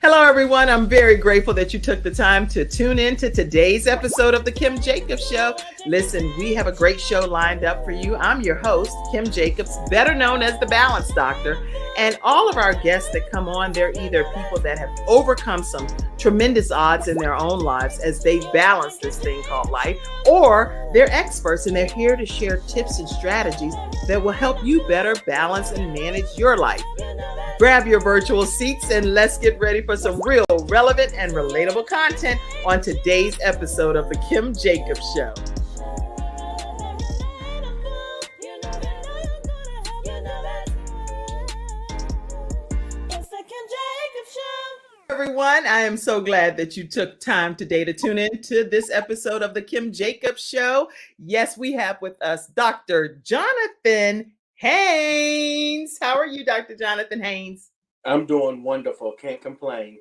Hello, everyone. I'm very grateful that you took the time to tune in to today's episode of The Kim Jacobs Show. Listen, we have a great show lined up for you. I'm your host, Kim Jacobs, better known as the Balance Doctor. And all of our guests that come on, they're either people that have overcome some tremendous odds in their own lives as they balance this thing called life, or they're experts and they're here to share tips and strategies that will help you better balance and manage your life. Grab your virtual seats and let's get ready for some real, relevant, and relatable content on today's episode of The Kim Jacobs Show. Everyone, I am so glad that you took time today to tune in to this episode of The Kim Jacobs Show. Yes, we have with us Dr. Johnathan Haynes. How are you, Dr. Johnathan Haynes? I'm doing wonderful. Can't complain.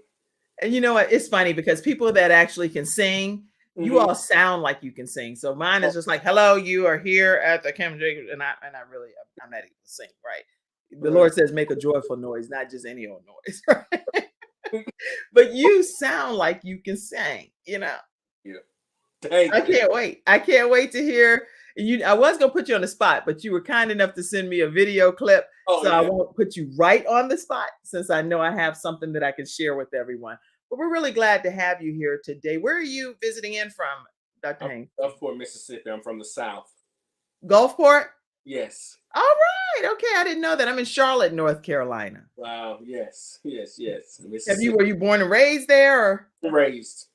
And you know what? It's funny because people that actually can sing, you all sound like you can sing. So mine is just like, hello, you are here at the Kim Jacobs. And I'm not able to sing, right? The Lord says make a joyful noise, not just any old noise, right? But you sound like you can sing, you know. Yeah. I can't wait. I can't wait to hear you. I was gonna put you on the spot, but you were kind enough to send me a video clip. I won't put you right on the spot since I know I have something that I can share with everyone. But we're really glad to have you here today. Where are you visiting in from, Dr. Haynes? Gulfport, Mississippi. I'm from the South. Gulfport? Yes. All right. Okay, I didn't know that. I'm in Charlotte, North Carolina. Wow. Yes. Were you born and raised there? Or? Raised.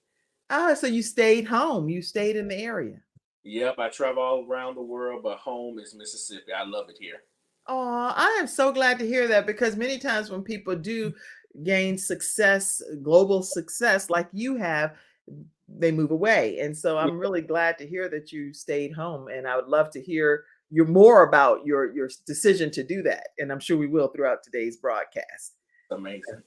Oh, so you stayed home. You stayed in the area. Yep, I travel all around the world, but home is Mississippi. I love it here. Oh, I am so glad to hear that because many times when people do gain success, global success like you have, they move away. And so I'm really glad to hear that you stayed home. And I would love to hear more about your decision to do that. And I'm sure we will throughout today's broadcast. Amazing.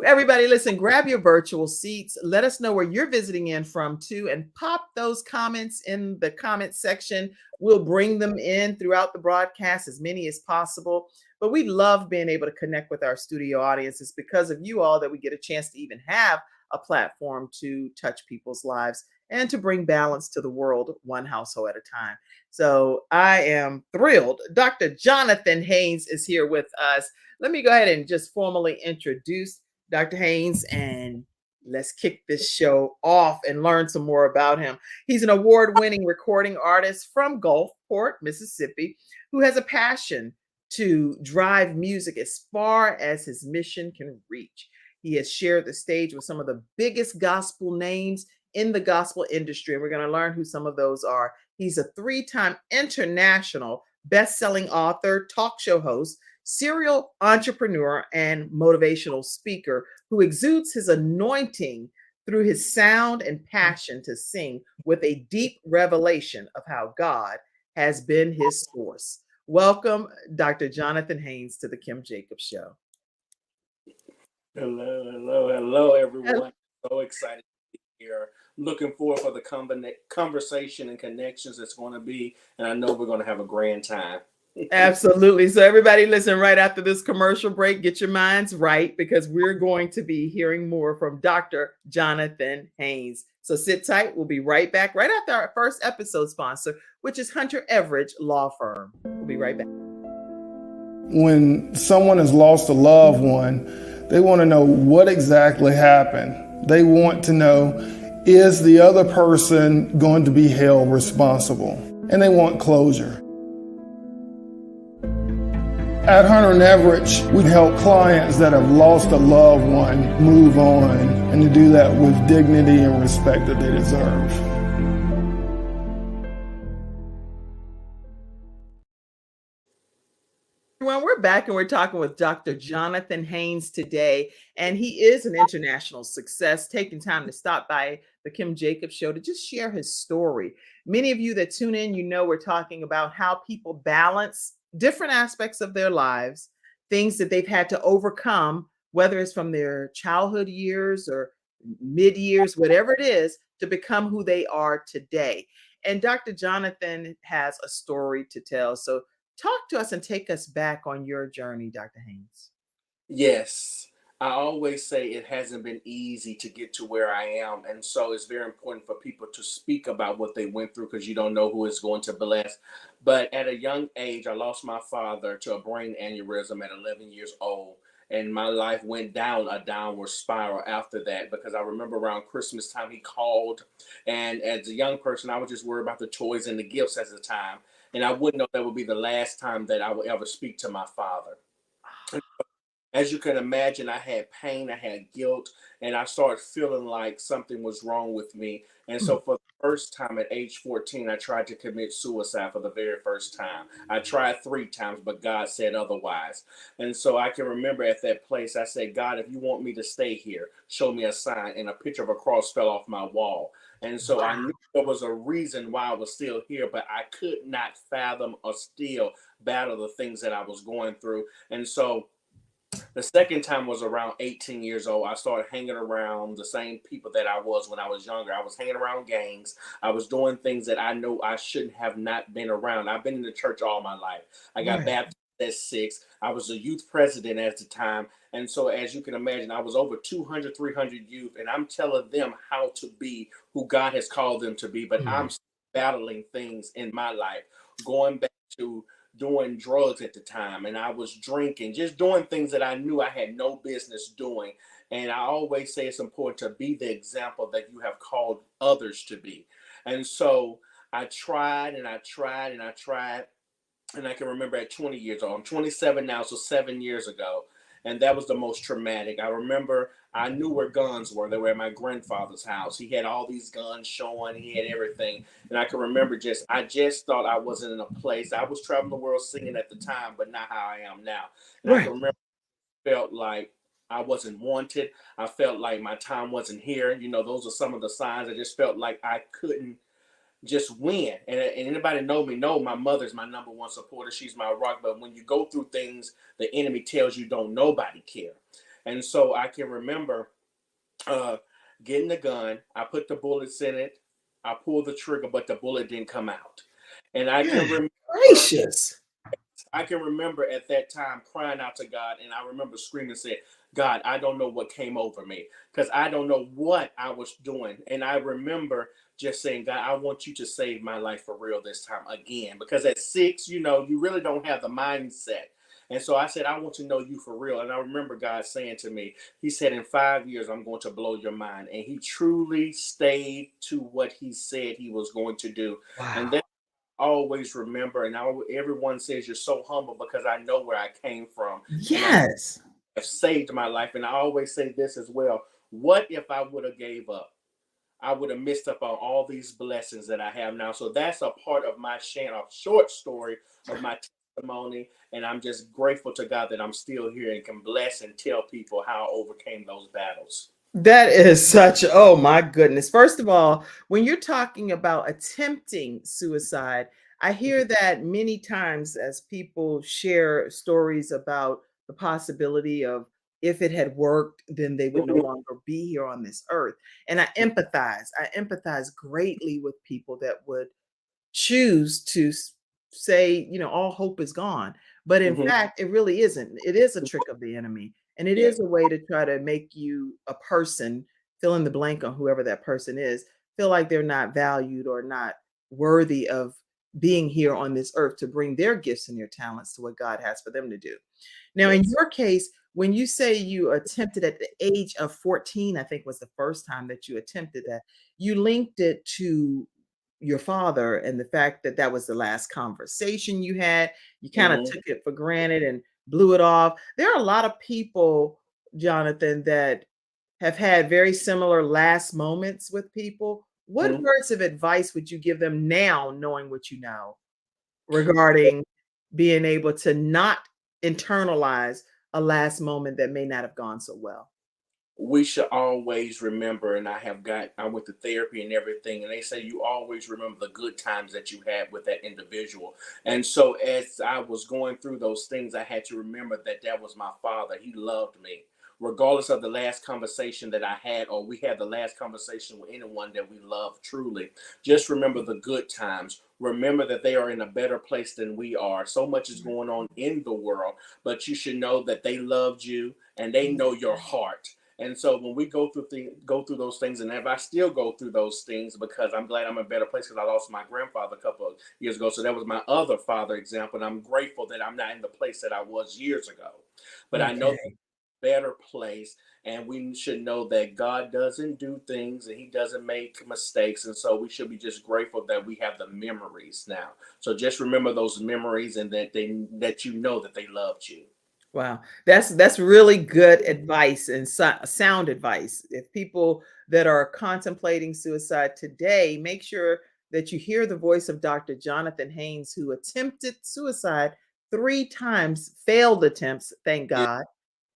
Everybody, listen, grab your virtual seats. Let us know where you're visiting in from too, and pop those comments in the comment section. We'll bring them in throughout the broadcast, as many as possible. But we love being able to connect with our studio audience. It's because of you all that we get a chance to even have a platform to touch people's lives and to bring balance to the world, one household at a time. So I am thrilled. Dr. Johnathan Haynes is here with us. Let me go ahead and just formally introduce Dr. Haynes, and let's kick this show off and learn some more about him. He's an award-winning recording artist from Gulfport, Mississippi, who has a passion to drive music as far as his mission can reach. He has shared the stage with some of the biggest gospel names in the gospel industry, and we're going to learn who some of those are. He's a 3-time international best-selling author, talk show host, serial entrepreneur, and motivational speaker who exudes his anointing through his sound and passion to sing with a deep revelation of how God has been his source. Welcome, Dr. Johnathan Haynes, to the Kim Jacobs Show. Hello, everyone. So excited to be here. Looking forward for the conversation and connections that's going to be, and I know we're going to have a grand time. Absolutely. So everybody listen, right after this commercial break, get your minds right, because we're going to be hearing more from Dr. Johnathan Haynes. So sit tight. We'll be right back right after our first episode sponsor, which is Hunter Everidge Law Firm. We'll be right back. When someone has lost a loved one, they want to know what exactly happened. They want to know, is the other person going to be held responsible? And they want closure. At Hunter Everidge, we help clients that have lost a loved one move on, and to do that with dignity and respect that they deserve. Everyone, we're back and we're talking with Dr. Johnathan Haynes today, and he is an international success, taking time to stop by the Kim Jacobs Show to just share his story. Many of you that tune in, you know we're talking about how people balance different aspects of their lives, things that they've had to overcome, whether it's from their childhood years or mid years, whatever it is, to become who they are today. And Dr. Johnathan has a story to tell. So talk to us and take us back on your journey, Dr. Haynes. Yes. I always say it hasn't been easy to get to where I am. And so it's very important for people to speak about what they went through because you don't know who is going to bless. But at a young age, I lost my father to a brain aneurysm at 11 years old. And my life went down a downward spiral after that because I remember around Christmas time he called. And as a young person, I was just worried about the toys and the gifts at the time. And I wouldn't know that would be the last time that I would ever speak to my father. As you can imagine, I had pain, I had guilt, and I started feeling like something was wrong with me. And so, for the first time at age 14, I tried to commit suicide for the very first time. I tried 3 times, but God said otherwise. And so, I can remember at that place, I said, God, if you want me to stay here, show me a sign. And a picture of a cross fell off my wall. And so, I knew there was a reason why I was still here, but I could not fathom or still battle the things that I was going through. And so, the second time was around 18 years old. I started hanging around the same people that I was when I was younger. I was hanging around gangs. I was doing things that I know I shouldn't have not been around. I've been in the church all my life. I got baptized at 6. I was a youth president at the time. And so, as you can imagine, I was over 200, 300 youth, and I'm telling them how to be who God has called them to be. But I'm battling things in my life, going back to doing drugs at the time, and I was drinking, just doing things that I knew I had no business doing. And I always say it's important to be the example that you have called others to be. And so I tried and I tried and I tried. And I can remember at 20 years old, I'm 27 now, so 7 years ago. And that was the most traumatic. I remember I knew where guns were. They were at my grandfather's house. He had all these guns showing, he had everything. And I can remember I just thought I wasn't in a place. I was traveling the world singing at the time, but not how I am now. And I can remember felt like I wasn't wanted. I felt like my time wasn't here. Those are some of the signs. I just felt like I couldn't just win. And anybody know me, know my mother's my number one supporter. She's my rock. But when you go through things, the enemy tells you don't nobody care. And so I can remember getting the gun. I put the bullets in it. I pulled the trigger, but the bullet didn't come out. And Gracious. I can remember at that time crying out to God, and I remember screaming and saying, God, I don't know what came over me because I don't know what I was doing. And I remember just saying, God, I want you to save my life for real this time again. Because at 6, you really don't have the mindset. And so I said, I want to know you for real. And I remember God saying to me, he said, in 5 years, I'm going to blow your mind. And he truly stayed to what he said he was going to do. Wow. And then always remember, and everyone says you're so humble because I know where I came from. Yes. And I have saved my life. And I always say this as well. What if I would have gave up? I would have missed up on all these blessings that I have now. So that's a part of my a short story of my testimony. And I'm just grateful to God that I'm still here and can bless and tell people how I overcame those battles. That is such, oh my goodness. First of all, when you're talking about attempting suicide, I hear that many times as people share stories about the possibility of if it had worked, then they would no longer be here on this earth. And I empathize. I empathize greatly with people that would choose to say, all hope is gone. But in fact, it really isn't. It is a trick of the enemy. And it Yes. is a way to try to make you a person, fill in the blank on whoever that person is, feel like they're not valued or not worthy of being here on this earth to bring their gifts and their talents to what God has for them to do. Now, in your case, when you say you attempted at the age of 14, I think was the first time that you attempted that, you linked it to your father and the fact that that was the last conversation you had. You kind of took it for granted and blew it off. There are a lot of people, Johnathan, that have had very similar last moments with people. What words of advice would you give them now, knowing what you know, regarding being able to not internalize a last moment that may not have gone so well? We should always remember, and I went to therapy and everything, and they say you always remember the good times that you had with that individual. And so as I was going through those things, I had to remember that that was my father. He loved me. Regardless of the last conversation that I had, or we had the last conversation with anyone that we love truly, just remember the good times. remember that they are in a better place than we are. So much is going on in the world, but you should know that they loved you and they know your heart. And so when we go through those things, and if I still go through those things, because I'm glad I'm in a better place, because I lost my grandfather a couple of years ago. So that was my other father example. And I'm grateful that I'm not in the place that I was years ago. But I know Okay. better place, and we should know that God doesn't do things and he doesn't make mistakes, and so we should be just grateful that we have the memories now. So just remember those memories, and that you know that they loved you. Wow, that's really good advice and sound advice. If people that are contemplating suicide today, make sure that you hear the voice of Dr. Johnathan Haynes, who attempted suicide 3 times, failed attempts, thank Yeah, God,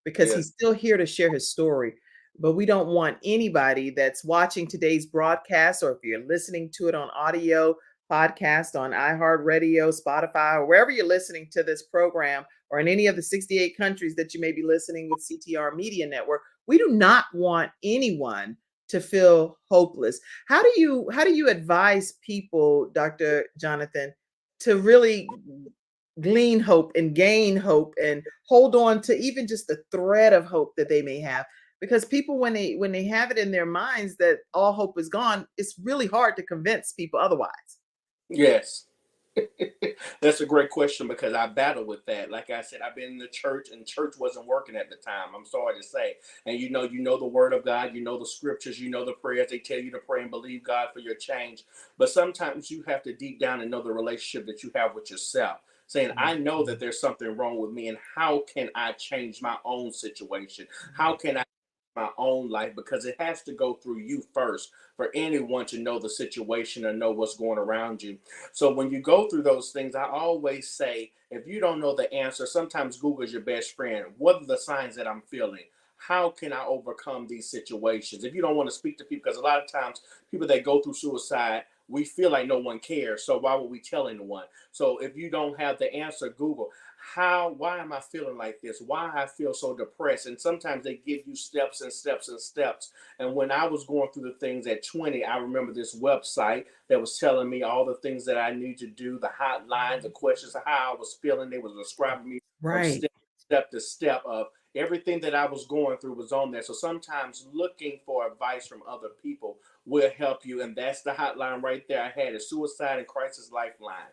because yes. he's still here to share his story. But we don't want anybody that's watching today's broadcast, or if you're listening to it on audio podcast on iHeartRadio, Spotify, or wherever you're listening to this program, or in any of the 68 countries that you may be listening with CTR Media Network, we do not want anyone to feel hopeless. How do you advise people, Dr. Johnathan, to really glean hope and gain hope and hold on to even just the thread of hope that they may have? Because people, when they have it in their minds that all hope is gone, it's really hard to convince people otherwise. Yes. That's a great question, because I battle with that. Like I said, I've been in the church and church wasn't working at the time. I'm sorry to say. And you know the word of God, you know the scriptures, you know the prayers they tell you to pray and believe God for your change. But sometimes you have to deep down and know the relationship that you have with yourself. Saying, I know that there's something wrong with me, and how can I change my own situation? How can I my own life? Because it has to go through you first for anyone to know the situation or know what's going around you. So when you go through those things, I always say, if you don't know the answer, sometimes Google is your best friend. What are the signs that I'm feeling? How can I overcome these situations? If you don't want to speak to people, because a lot of times people that go through suicide, we feel like no one cares. So why would we tell anyone? So if you don't have the answer, Google, why am I feeling like this? Why I feel so depressed? And sometimes they give you steps and steps and steps. And when I was going through the things at 20, I remember this website that was telling me all the things that I need to do, the hotlines, the questions of how I was feeling. They was describing me from Right. step to step of everything that I was going through was on there. So sometimes looking for advice from other people will help you. And that's the hotline right there. I had a suicide and crisis lifeline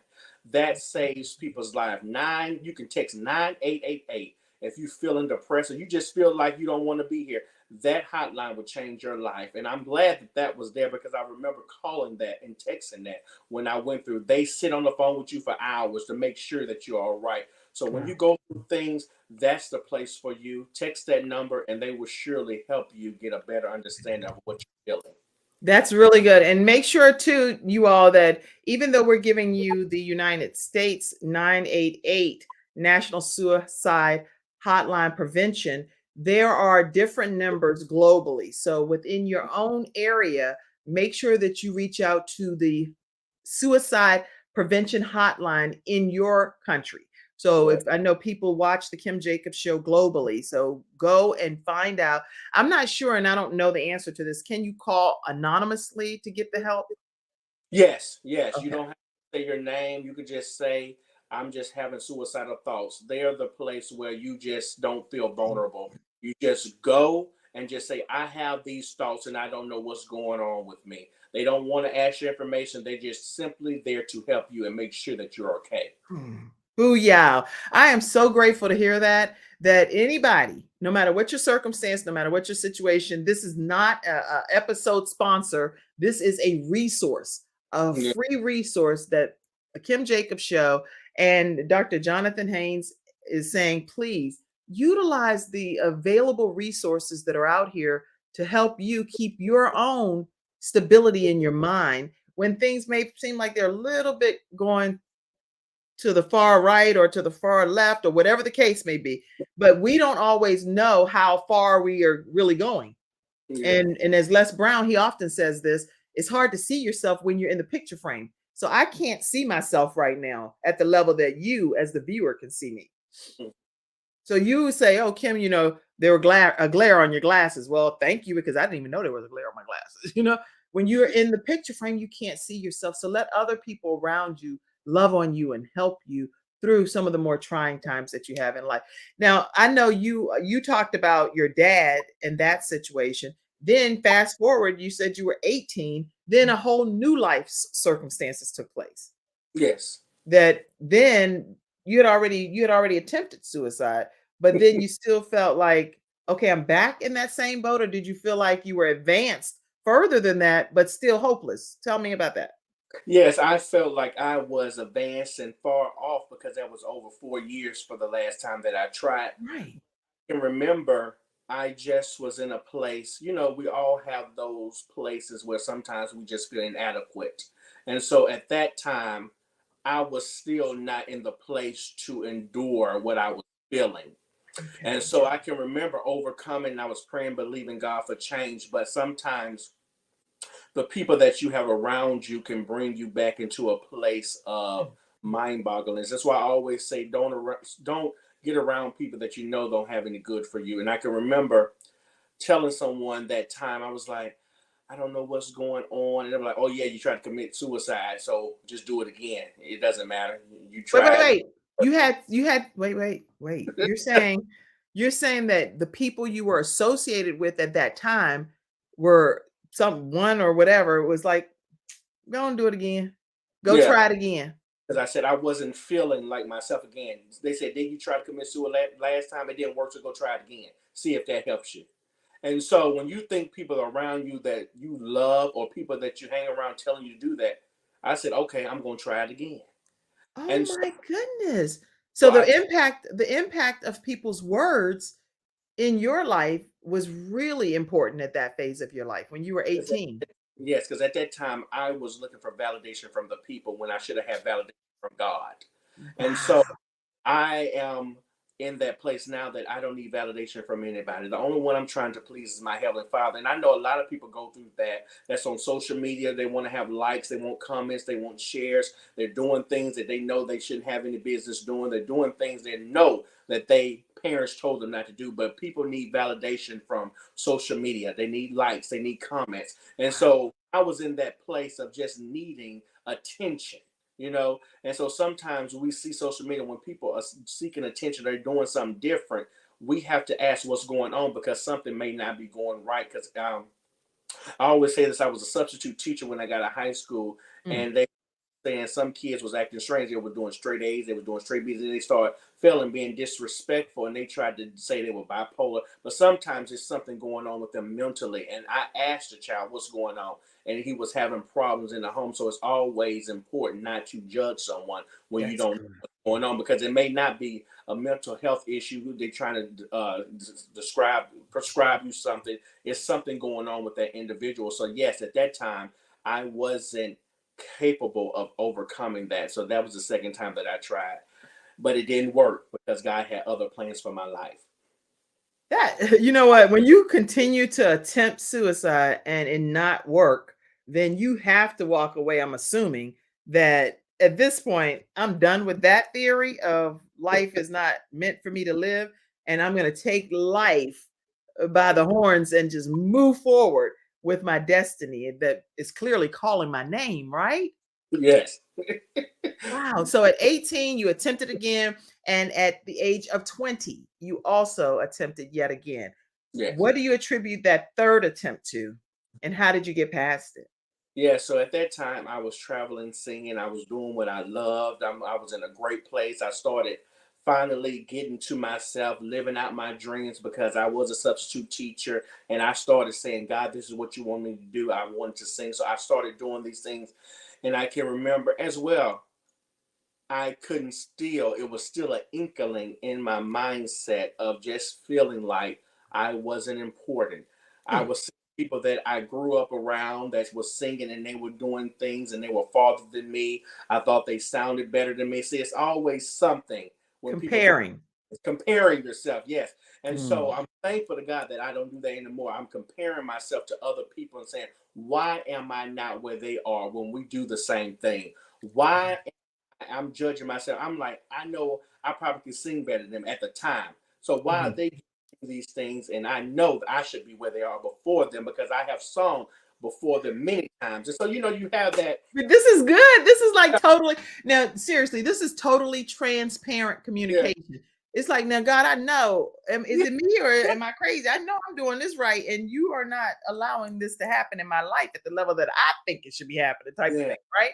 that saves people's life. You can text 9888 if you feeling depressed or you just feel like you don't want to be here. That hotline would change your life. And I'm glad that that was there, because I remember calling that and texting that when I went through. They sit on the phone with you for hours to make sure that you're all right. So when Wow. you go through things, that's the place for you. Text that number and they will surely help you get a better understanding of what you're feeling. That's really good. And make sure too, you all, that even though we're giving you the United States 988 National Suicide Hotline Prevention, there are different numbers globally. So within your own area, make sure that you reach out to the suicide prevention hotline in your country. So if Yes. I know people watch the Kim Jacobs show globally, so go and find out. I'm not sure, and I don't know the answer to this. Can you call anonymously to get the help? Yes, yes. You Okay. don't have to say your name. You could just say, I'm just having suicidal thoughts. They're the place where you just don't feel vulnerable. You just go and just say, I have these thoughts and I don't know what's going on with me. They don't want to ask you information. They're just simply there to help you and make sure that you're okay. Booyah. I am so grateful to hear that anybody, no matter what your circumstance, no matter what your situation, this is not a episode sponsor. This is a resource, a Yeah. free resource that the Kim Jacobs show and Dr. Johnathan Haynes is saying, please utilize the available resources that are out here to help you keep your own stability in your mind when things may seem like they're a little bit going to the far right or to the far left or whatever the case may be, but we don't always know how far we are really going. Yeah. And as Les Brown, he often says this, it's hard to see yourself when you're in the picture frame. So I can't see myself right now at the level that you as the viewer can see me. So you say, oh, Kim, there were a glare on your glasses. Well, thank you, because I didn't even know there was a glare on my glasses. when you're in the picture frame, you can't see yourself. So let other people around you love on you and help you through some of the more trying times that you have in life. Now, I know you talked about your dad and that situation. Then fast forward, you said you were 18, then a whole new life circumstances took place. Yes. That then you had already attempted suicide, but then you still felt like, okay, I'm back in that same boat, or did you feel like you were advanced further than that, but still hopeless? Tell me about that. Yes, I felt like I was advanced and far off because that was over 4 years for the last time that I tried. Right. And remember, I just was in a place, we all have those places where sometimes we just feel inadequate. And so at that time, I was still not in the place to endure what I was feeling. And Okay. so I can remember overcoming, I was praying, believing God for change. But sometimes the people that you have around you can bring you back into a place of mind boggling. That's why I always say don't get around people that don't have any good for you. And I can remember telling someone that time, I was like, I don't know what's going on. And they're like, oh yeah, you tried to commit suicide, so just do it again. It doesn't matter. You Wait, wait, tried. wait. You had wait. You're saying that the people you were associated with at that time were someone or whatever was like, go and do it again. Go Yeah. try it again. Because I said I wasn't feeling like myself again. They said, did you try to commit suicide last time? It didn't work, so go try it again. See if that helps you. And so when you think people around you that you love or people that you hang around telling you to do that, I said, okay, I'm going to try it again. Oh And so, my goodness. So so the I, impact of people's words in your life was really important at that phase of your life when you were 18. yes, because at that time I was looking for validation from the people when I should have had validation from God. And so Wow. I am in that place now that I don't need validation from anybody. The only one I'm trying to please is my Heavenly Father. And I know a lot of people go through that. That's on social media. They want to have likes, they want comments, they want shares. They're doing things that they know they shouldn't have any business doing. They're doing things they know that they parents told them not to do. But people need validation from social media. They need likes, they need comments. And Wow. so I was in that place of just needing attention. And so sometimes we see social media when people are seeking attention, they're doing something different. We have to ask what's going on because something may not be going right. Because I always say this: I was a substitute teacher when I got out of high school, Mm. and they saying some kids was acting strange. They were doing straight A's, they were doing straight B's, and they started failing, being disrespectful, and they tried to say they were bipolar. But sometimes there's something going on with them mentally. And I asked the child what's going on, and he was having problems in the home. So it's always important not to judge someone when you That's don't know good. what's going on, because it may not be a mental health issue. They're trying to prescribe you something. It's something going on with that individual. So yes, at that time I wasn't capable of overcoming that. So that was the second time that I tried, but it didn't work because God had other plans for my life. That you know what, when you continue to attempt suicide and it not work, then you have to walk away. I'm assuming that at this point, I'm done with that theory of life is not meant for me to live, and I'm going to take life by the horns and just move forward with my destiny that is clearly calling my name, right? Yes. Wow. So at 18, you attempted again. And at the age of 20, you also attempted yet again. Yes. What do you attribute that third attempt to? And how did you get past it? Yeah, so at that time I was traveling, singing, I was doing what I loved. I was in a great place. I started finally getting to myself, living out my dreams because I was a substitute teacher, and I started saying, God, this is what you want me to do. I wanted to sing. So I started doing these things. And I can remember as well, I couldn't still, it was still an inkling in my mindset of just feeling like I wasn't important. I Mm. was seeing people that I grew up around that was singing and they were doing things and they were farther than me. I thought they sounded better than me. See, it's always something when people do Comparing. comparing yourself. Yes. And so Mm. I'm thankful to God that I don't do that anymore. I'm comparing myself to other people and saying, why am I not where they are when we do the same thing? Why I'm judging myself. I'm like, I know I probably could sing better than them at the time. So why are Mhm. they doing these things? And I know that I should be where they are before them because I have sung. before them many times. And so, you have that. But this is good. This is like totally, now, seriously, this is totally transparent communication. Yeah. It's like, now, God, I know, is it me or am I crazy? I know I'm doing this right, and you are not allowing this to happen in my life at the level that I think it should be happening, type of thing, right?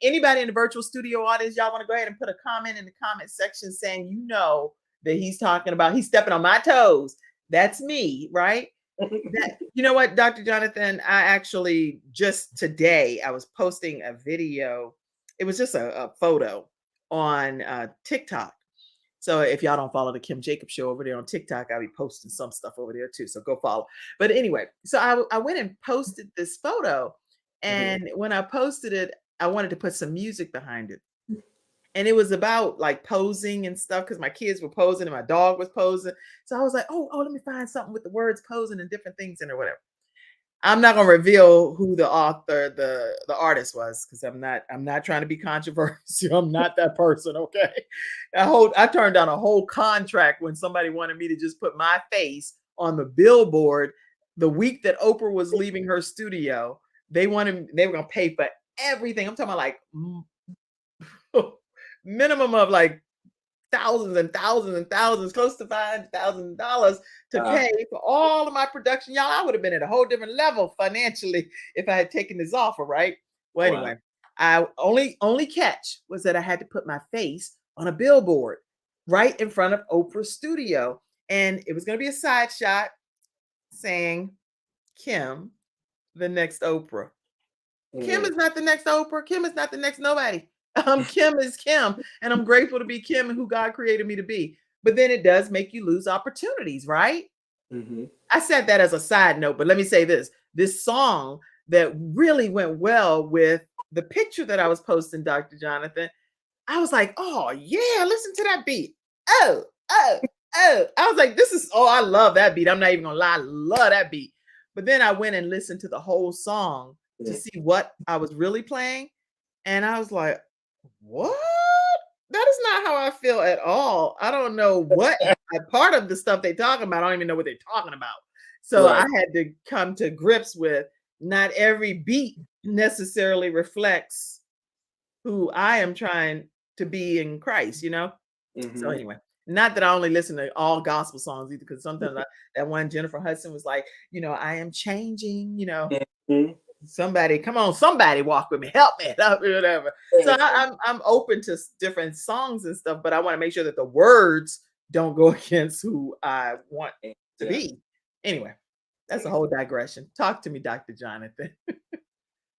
Anybody in the virtual studio audience, y'all want to go ahead and put a comment in the comment section saying, that he's talking about, he's stepping on my toes. That's me, right? You know what, Dr. Johnathan, I actually just today, I was posting a video. It was just a photo on TikTok. So if y'all don't follow the Kim Jacobs Show over there on TikTok, I'll be posting some stuff over there too. So go follow. But anyway, so I went and posted this photo. And when I posted it, I wanted to put some music behind it. And it was about like posing and stuff because my kids were posing and my dog was posing. So I was like, oh, let me find something with the words posing and different things in or whatever. I'm not gonna reveal who the author, the artist was, because I'm not trying to be controversial. I'm not that person, okay? I turned down a whole contract when somebody wanted me to just put my face on the billboard the week that Oprah was leaving her studio. They were gonna pay for everything. I'm talking about like minimum of like thousands and thousands and thousands, close to $5,000 to pay for all of my production. Y'all, I would have been at a whole different level financially if I had taken this offer, right? Well, anyway, I only catch was that I had to put my face on a billboard right in front of Oprah's studio. And it was going to be a side shot saying, Kim, the next Oprah. Kim is not the next Oprah. Kim is not the next nobody. Kim is Kim, and I'm grateful to be Kim and who God created me to be. But then it does make you lose opportunities, right? I said that as a side note, but let me say this song that really went well with the picture that I was posting, Dr. Johnathan, I was like, oh yeah, listen to that beat. Oh. I was like, I love that beat. I'm not even gonna lie, I love that beat. But then I went and listened to the whole song to see what I was really playing. And I was like, what? That is not how I feel at all. I don't know what part of the stuff they talking about. I don't even know what they're talking about. So I had to come to grips with not every beat necessarily reflects who I am trying to be in Christ, So anyway, not that I only listen to all gospel songs either, because sometimes that one Jennifer Hudson was like, I am changing, somebody walk with me, help me, whatever. So I'm open to different songs and stuff, but I want to make sure that the words don't go against who I want to be. Anyway, that's a whole digression. Talk to me, Dr. Johnathan.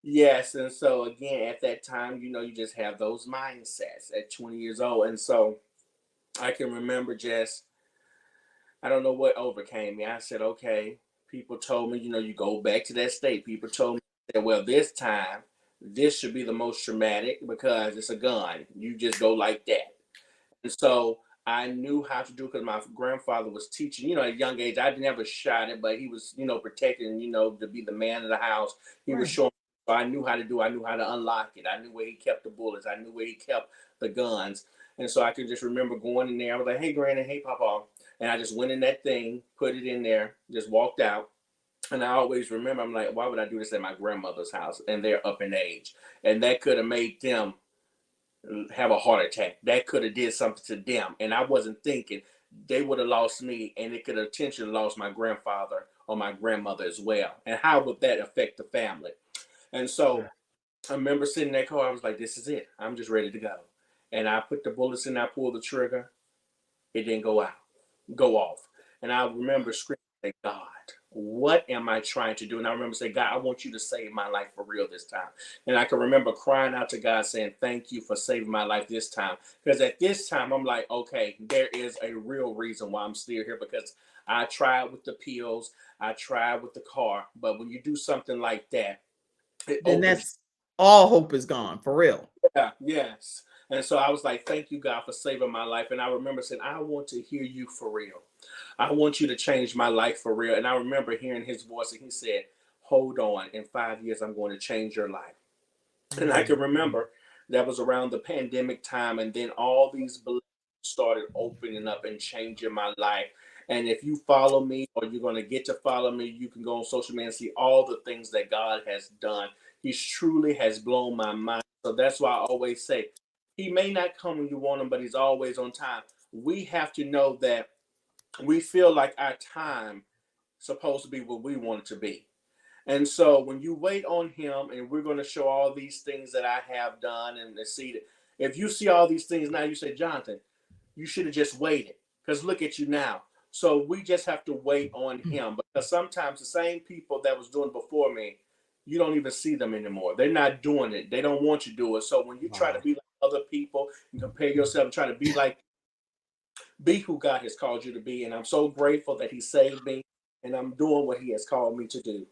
Yes, and so again, at that time, you just have those mindsets at 20 years old. And so I can remember I don't know what overcame me. I said, okay, people told me, you go back to that state. People told me that, well, this time, this should be the most traumatic because it's a gun. You just go like that. And so I knew how to do it because my grandfather was teaching, at a young age. I never shot it, but he was, protecting, to be the man of the house. He was showing. So I knew how to do it. I knew how to unlock it. I knew where he kept the bullets. I knew where he kept the guns. And so I could just remember going in there. I was like, hey, Granny, hey, Papa. And I just went in that thing, put it in there, just walked out. And I always remember, I'm like, why would I do this at my grandmother's house? And they're up in age. And that could have made them have a heart attack. That could have did something to them. And I wasn't thinking they would have lost me, and it could have potentially lost my grandfather or my grandmother as well. And how would that affect the family? And so I remember sitting in that car. I was like, this is it. I'm just ready to go. And I put the bullets in. I pulled the trigger. It didn't go off. And I remember screaming, say, God, what am I trying to do? And I remember saying, God, I want you to save my life for real this time. And I can remember crying out to God saying, thank you for saving my life this time. Because at this time, I'm like, okay, there is a real reason why I'm still here, because I tried with the pills. I tried with the car. But when you do something like that, then that's all hope is gone, for real. Yeah, yes. And so I was like, thank you, God, for saving my life. And I remember saying, I want to hear you for real. I want you to change my life for real. And I remember hearing his voice, and he said, hold on. In 5 years, I'm going to change your life. And I can remember that was around the pandemic time. And then all these blessings started opening up and changing my life. And if you follow me, or you're going to get to follow me, you can go on social media and see all the things that God has done. He truly has blown my mind. So that's why I always say, he may not come when you want him, but he's always on time. We have to know that we feel like our time is supposed to be what we want it to be. And so when you wait on him, and we're going to show all these things that I have done, and see that if you see all these things now, you say, Jonathan, you should have just waited, because look at you now. So we just have to wait on him, because sometimes the same people that was doing before me, you don't even see them anymore. They're not doing it. They don't want you to do it. So when you try to be like other people and compare yourself and try to be who God has called you to be. And I'm so grateful that he saved me, and I'm doing what he has called me to do.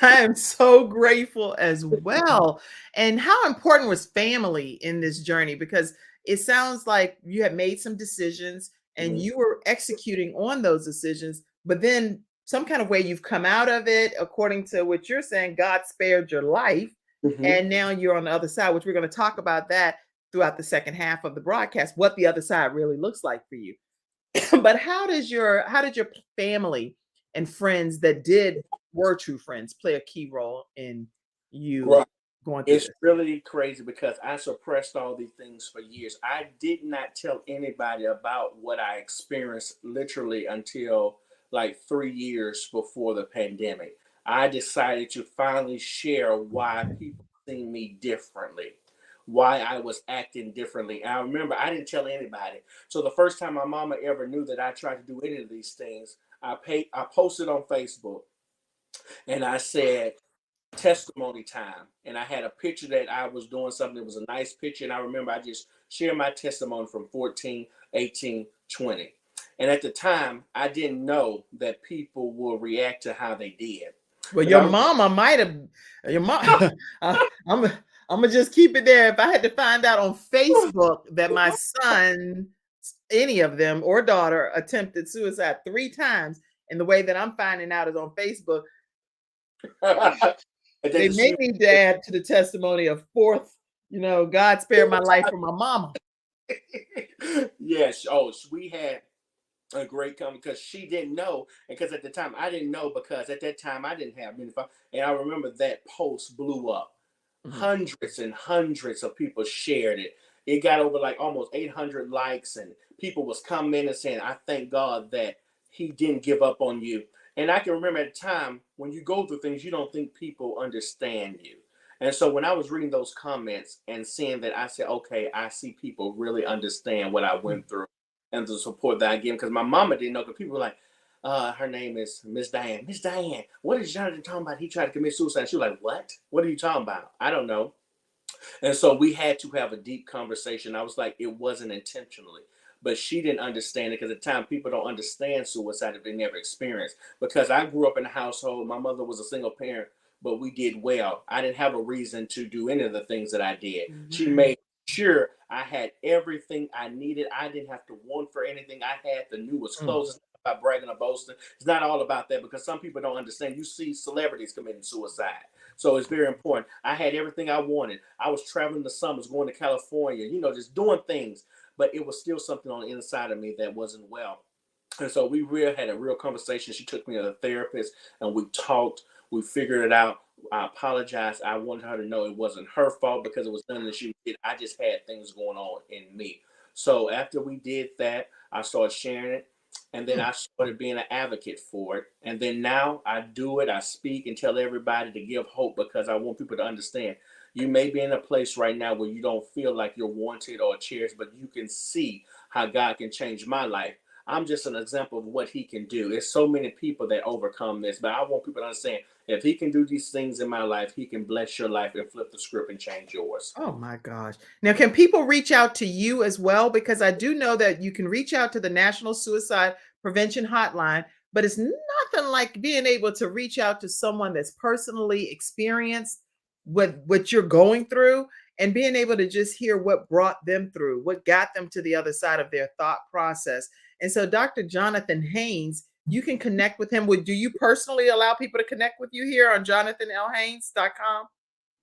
I am so grateful as well. And how important was family in this journey? Because it sounds like you had made some decisions and you were executing on those decisions, but then some kind of way you've come out of it, according to what you're saying, God spared your life. And now you're on the other side, which we're going to talk about that throughout the second half of the broadcast, what the other side really looks like for you. But how did your family and friends that were true friends play a key role in you going through It's this? really crazy, because I suppressed all these things for years. I did not tell anybody about what I experienced literally until like 3 years before the pandemic. I decided to finally share why people see me differently, why I was acting differently. I remember I didn't tell anybody. So the first time my mama ever knew that I tried to do any of these things, I posted on Facebook, and I said, testimony time. And I had a picture that I was doing something that was a nice picture. And I remember I just shared my testimony from 14, 18, 20. And at the time, I didn't know that people will react to how they did. Well, your mama might have, your mom, I'm gonna just keep it there. If I had to find out on Facebook that my son, any of them or daughter, attempted suicide 3 times, and the way that I'm finding out is on Facebook, they may need to add to the testimony of 4th, God spared my life from my mama. Yes. Oh, we had a great comment, because she didn't know, and because at the time I didn't know, because at that time I didn't have many followers. And I remember that post blew up. Hundreds and hundreds of people shared it. It got over like almost 800 likes, and people was commenting and saying, I thank God that he didn't give up on you. And I can remember at the time, when you go through things, you don't think people understand you. And so when I was reading those comments and seeing that, I said, okay, I see people really understand what I went through and the support that I give. Because my mama didn't know, because people were like, her name is Miss Diane. Miss Diane, what is Johnathan talking about? He tried to commit suicide. She was like, what? What are you talking about? I don't know. And so we had to have a deep conversation. I was like, it wasn't intentionally. But she didn't understand it, because at the time people don't understand suicide if they never experienced. Because I grew up in a household, my mother was a single parent, but we did well. I didn't have a reason to do any of the things that I did. She made sure I had everything I needed. I didn't have to want for anything. I had the newest clothes. It's not about bragging or boasting. It's not all about that, because some people don't understand. You see celebrities committing suicide. So it's very important. I had everything I wanted. I was traveling the summers, going to California, just doing things. But it was still something on the inside of me that wasn't well. And so we really had a real conversation. She took me to a therapist, and we talked. We figured it out. I apologized. I wanted her to know it wasn't her fault, because it was nothing that she did. I just had things going on in me. So after we did that, I started sharing it. And then I started being an advocate for it. And then now I do it. I speak and tell everybody to give hope, because I want people to understand. You may be in a place right now where you don't feel like you're wanted or cherished, but you can see how God can change my life. I'm just an example of what he can do. There's so many people that overcome this, but I want people to understand, if he can do these things in my life, he can bless your life and flip the script and change yours. Oh my gosh. Now, can people reach out to you as well? Because I do know that you can reach out to the National Suicide Prevention Hotline, but it's nothing like being able to reach out to someone that's personally experienced what you're going through, and being able to just hear what brought them through, what got them to the other side of their thought process. And so Dr. Johnathan Haynes, you can connect with him. Do you personally allow people to connect with you here on jonathanlhaynes.com?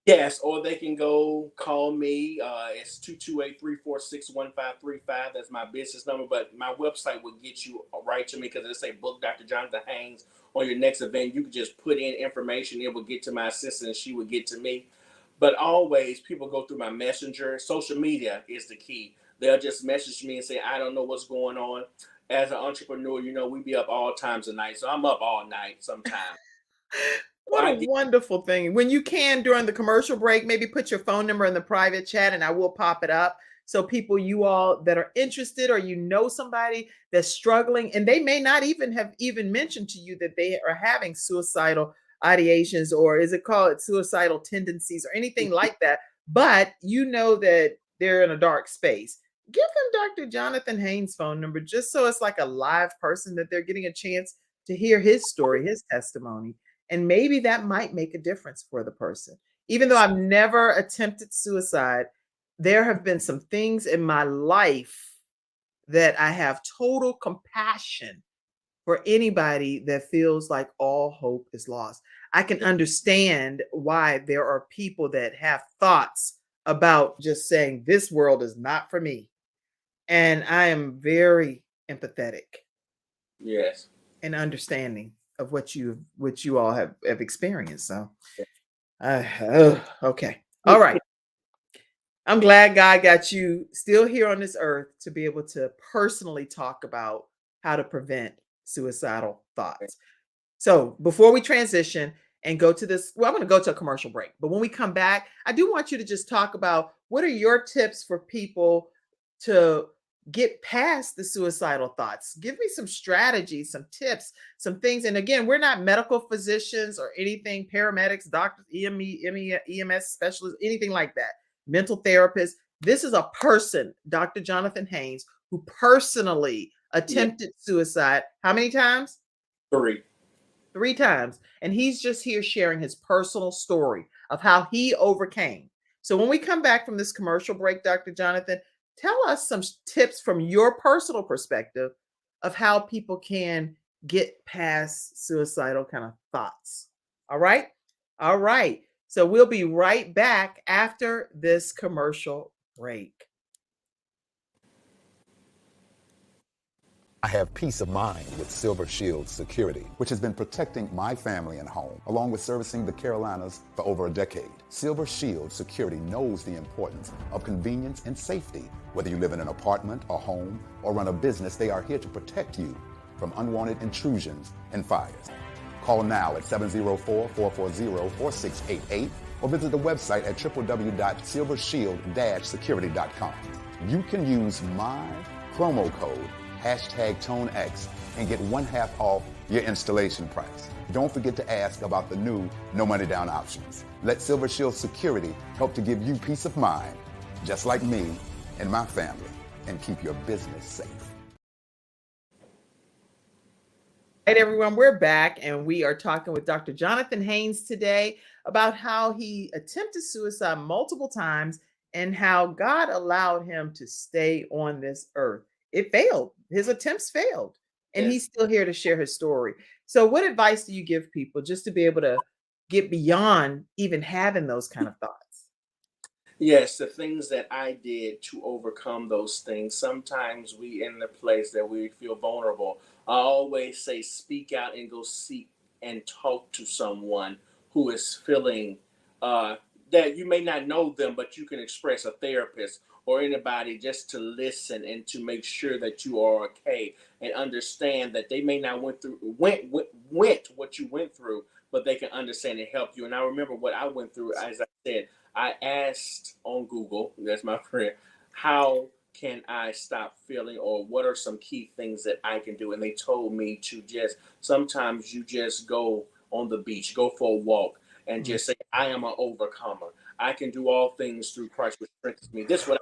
Yes, or they can go call me. It's 228-346-1535. That's my business number. But my website will get you right to me because it say book Dr. Johnathan Haynes on your next event. You can just put in information. It will get to my assistant and she will get to me. But always people go through my messenger. Social media is the key. They'll just message me and say, I don't know what's going on. As an entrepreneur, we be up all times of night. So I'm up all night sometimes. So What a wonderful thing. When you can during the commercial break, maybe put your phone number in the private chat and I will pop it up. So people you all that are interested or somebody that's struggling and they may not even have mentioned to you that they are having suicidal ideations or is it called suicidal tendencies or anything like that, but that they're in a dark space. Give them Dr. Johnathan Haynes' phone number just so it's like a live person that they're getting a chance to hear his story, his testimony. And maybe that might make a difference for the person. Even though I've never attempted suicide, there have been some things in my life that I have total compassion for anybody that feels like all hope is lost. I can understand why there are people that have thoughts about just saying, this world is not for me. And I am very empathetic. Yes. And understanding of what you all have experienced. So, okay, all right. I'm glad God got you still here on this earth to be able to personally talk about how to prevent suicidal thoughts. So, before we transition and go to this, I'm going to go to a commercial break. But when we come back, I do want you to just talk about what are your tips for people to get past the suicidal thoughts. Give me some strategies, some tips, some things. And again, we're not medical physicians or anything, paramedics, doctors, EMS specialists, anything like that, mental therapists. This is a person, Dr. Johnathan Haynes, who personally attempted suicide. How many times? 3 times. And he's just here sharing his personal story of how he overcame. So when we come back from this commercial break, Dr. Johnathan, tell us some tips from your personal perspective of how people can get past suicidal kind of thoughts. All right? All right. So we'll be right back after this commercial break. I have peace of mind with Silver Shield Security, which has been protecting my family and home, along with servicing the Carolinas for over a decade. Silver Shield Security knows the importance of convenience and safety. Whether you live in an apartment, a home, or run a business, they are here to protect you from unwanted intrusions and fires. Call now at 704-440-4688 or visit the website at www.silvershield-security.com. You can use my promo code #ToneX and get 1/2 off your installation price. Don't forget to ask about the new no money down options. Let Silver Shield Security help to give you peace of mind, just like me and my family, and keep your business safe. All right, everyone, we're back and we are talking with Dr. Johnathan Haynes today about how he attempted suicide multiple times and how God allowed him to stay on this earth. It failed. His attempts failed. And he's still here to share his story. So what advice do you give people just to be able to get beyond even having those kind of thoughts? Yes, the things that I did to overcome those things. Sometimes we in the place that we feel vulnerable. I always say speak out and go seek and talk to someone who is feeling that you may not know them, but you can express, a therapist or anybody, just to listen and to make sure that you are okay and understand that they may not went what you went through, but they can understand and help you. And I remember what I went through. As I said, I asked on Google, that's my friend, how can I stop feeling, or what are some key things that I can do? And they told me to sometimes you just go on the beach, go for a walk, and just say, I am an overcomer. I can do all things through Christ which strengthens me. This is what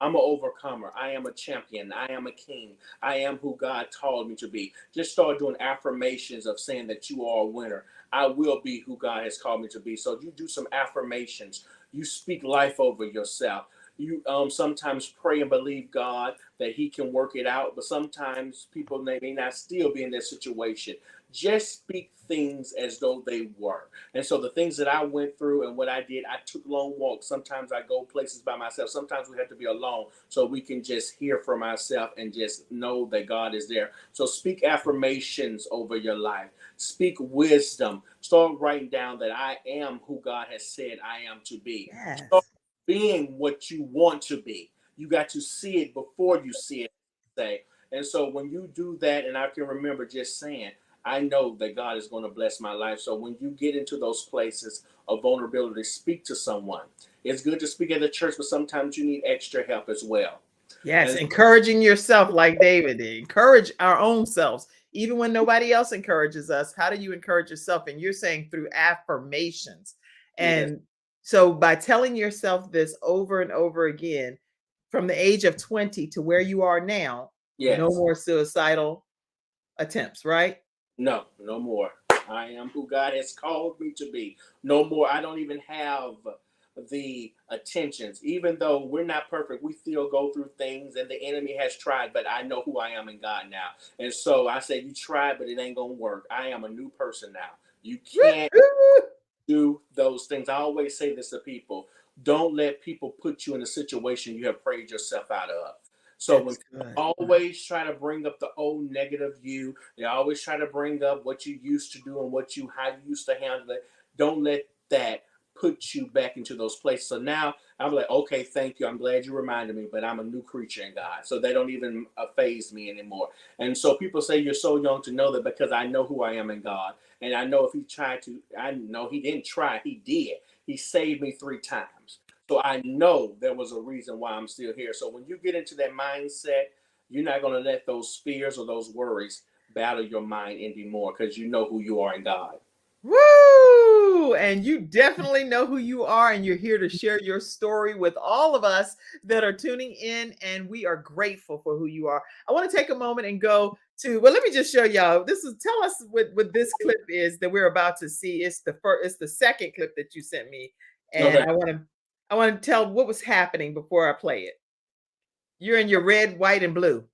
I'm an overcomer. I am a champion. I am a king. I am who God called me to be. Just start doing affirmations of saying that you are a winner. I will be who God has called me to be. So you do some affirmations. You speak life over yourself. You sometimes pray and believe God that He can work it out, but sometimes people may not still be in that situation. Just speak things as though they were. And so the things that I went through and what I did, I took long walks. Sometimes I go places by myself. Sometimes we have to be alone so we can just hear from ourselves and just know that God is there. So speak affirmations over your life. Speak wisdom. Start writing down that I am who God has said I am to be. Start Yes. being what you want to be. You got to see it before you see it. Say. And so when you do that, and I can remember just saying, I know that God is going to bless my life. So when you get into those places of vulnerability, speak to someone. It's good to speak at the church, but sometimes you need extra help as well. Yes, And encouraging yourself like David did. Encourage our own selves, even when nobody else encourages us. How do you encourage yourself? And you're saying through affirmations. yes, And so by telling yourself this over and over again, from the age of 20 to where you are now, no yes, more suicidal attempts, right? no, no more. I am who God has called me to be. No more. I don't even have the attentions. Even though we're not perfect, we still go through things and the enemy has tried, but I know who I am in God now. And so I say, you tried, but it ain't going to work. I am a new person now. You can't do those things. I always say this to people: don't let people put you in a situation you have prayed yourself out of. So when That's people good. always try to bring up the old negative you, they always try to bring up what you used to do and how you used to handle it. Don't let that put you back into those places. So now I'm like, okay, thank you. I'm glad you reminded me, but I'm a new creature in God. So they don't even faze me anymore. And so people say you're so young to know that, because I know who I am in God. And I know if he tried to, I know he didn't try, he did. He saved me 3 times. So I know there was a reason why I'm still here. So when you get into that mindset, you're not going to let those fears or those worries battle your mind anymore, because you know who you are in God. Woo! And you definitely know who you are, and you're here to share your story with all of us that are tuning in, and we are grateful for who you are. I want to take a moment and go to, well, let me just show y'all. Tell us what this clip is that we're about to see. It's the second clip that you sent me, and Okay. I want to tell what was happening before I play it. You're in your red, white, and blue.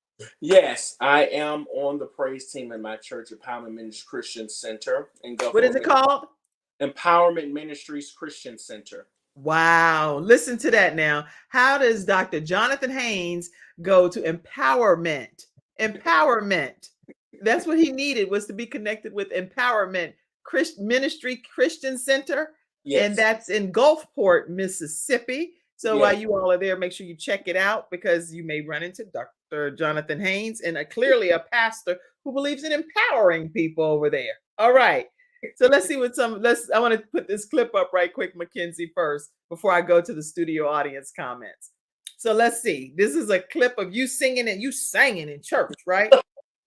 Yes, I am on the praise team in my church, Empowerment Ministries Christian Center in What is Gulfport, it called? Empowerment Ministries Christian Center. Wow. Listen to that now. How does Dr. Johnathan Haynes go to empowerment? Empowerment. That's what he needed, was to be connected with Empowerment Ministry Christian Center. And Yes, that's in Gulfport, Mississippi. So while yes, you all are there, make sure you check it out, because you may run into Dr. Johnathan Haynes, and clearly a pastor who believes in empowering people over there. All right. So let's see I want to put this clip up right quick, Mackenzie, first, before I go to the studio audience comments. So let's see. This is a clip of you singing, and you sang in church, right?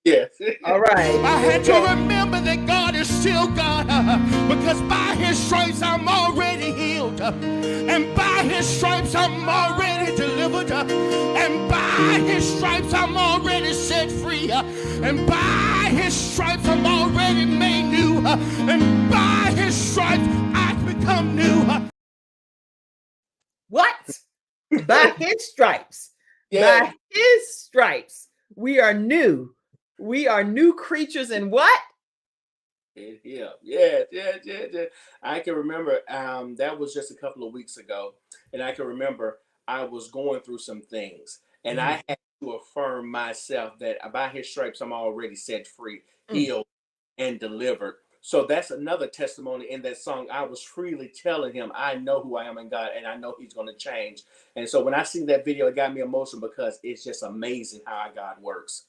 yes. All right. I had to remember that God is still God, because by his stripes I'm already healed, and by his stripes I'm already delivered, and by his stripes I'm already set free, and by his stripes I'm already made new, and by his stripes I've become new. What? By his stripes. Yes. By his stripes. We are new. We are new creatures in what? Yeah, yeah. I can remember that was just a couple of weeks ago, and I can remember I was going through some things, and Mhm. I had to affirm myself that by his stripes I'm already set free, Mm. healed, and delivered. So that's another testimony in that song. I was freely telling him I know who I am in God, and I know he's going to change. And so when I seen that video, it got me emotional, because it's just amazing how our God works.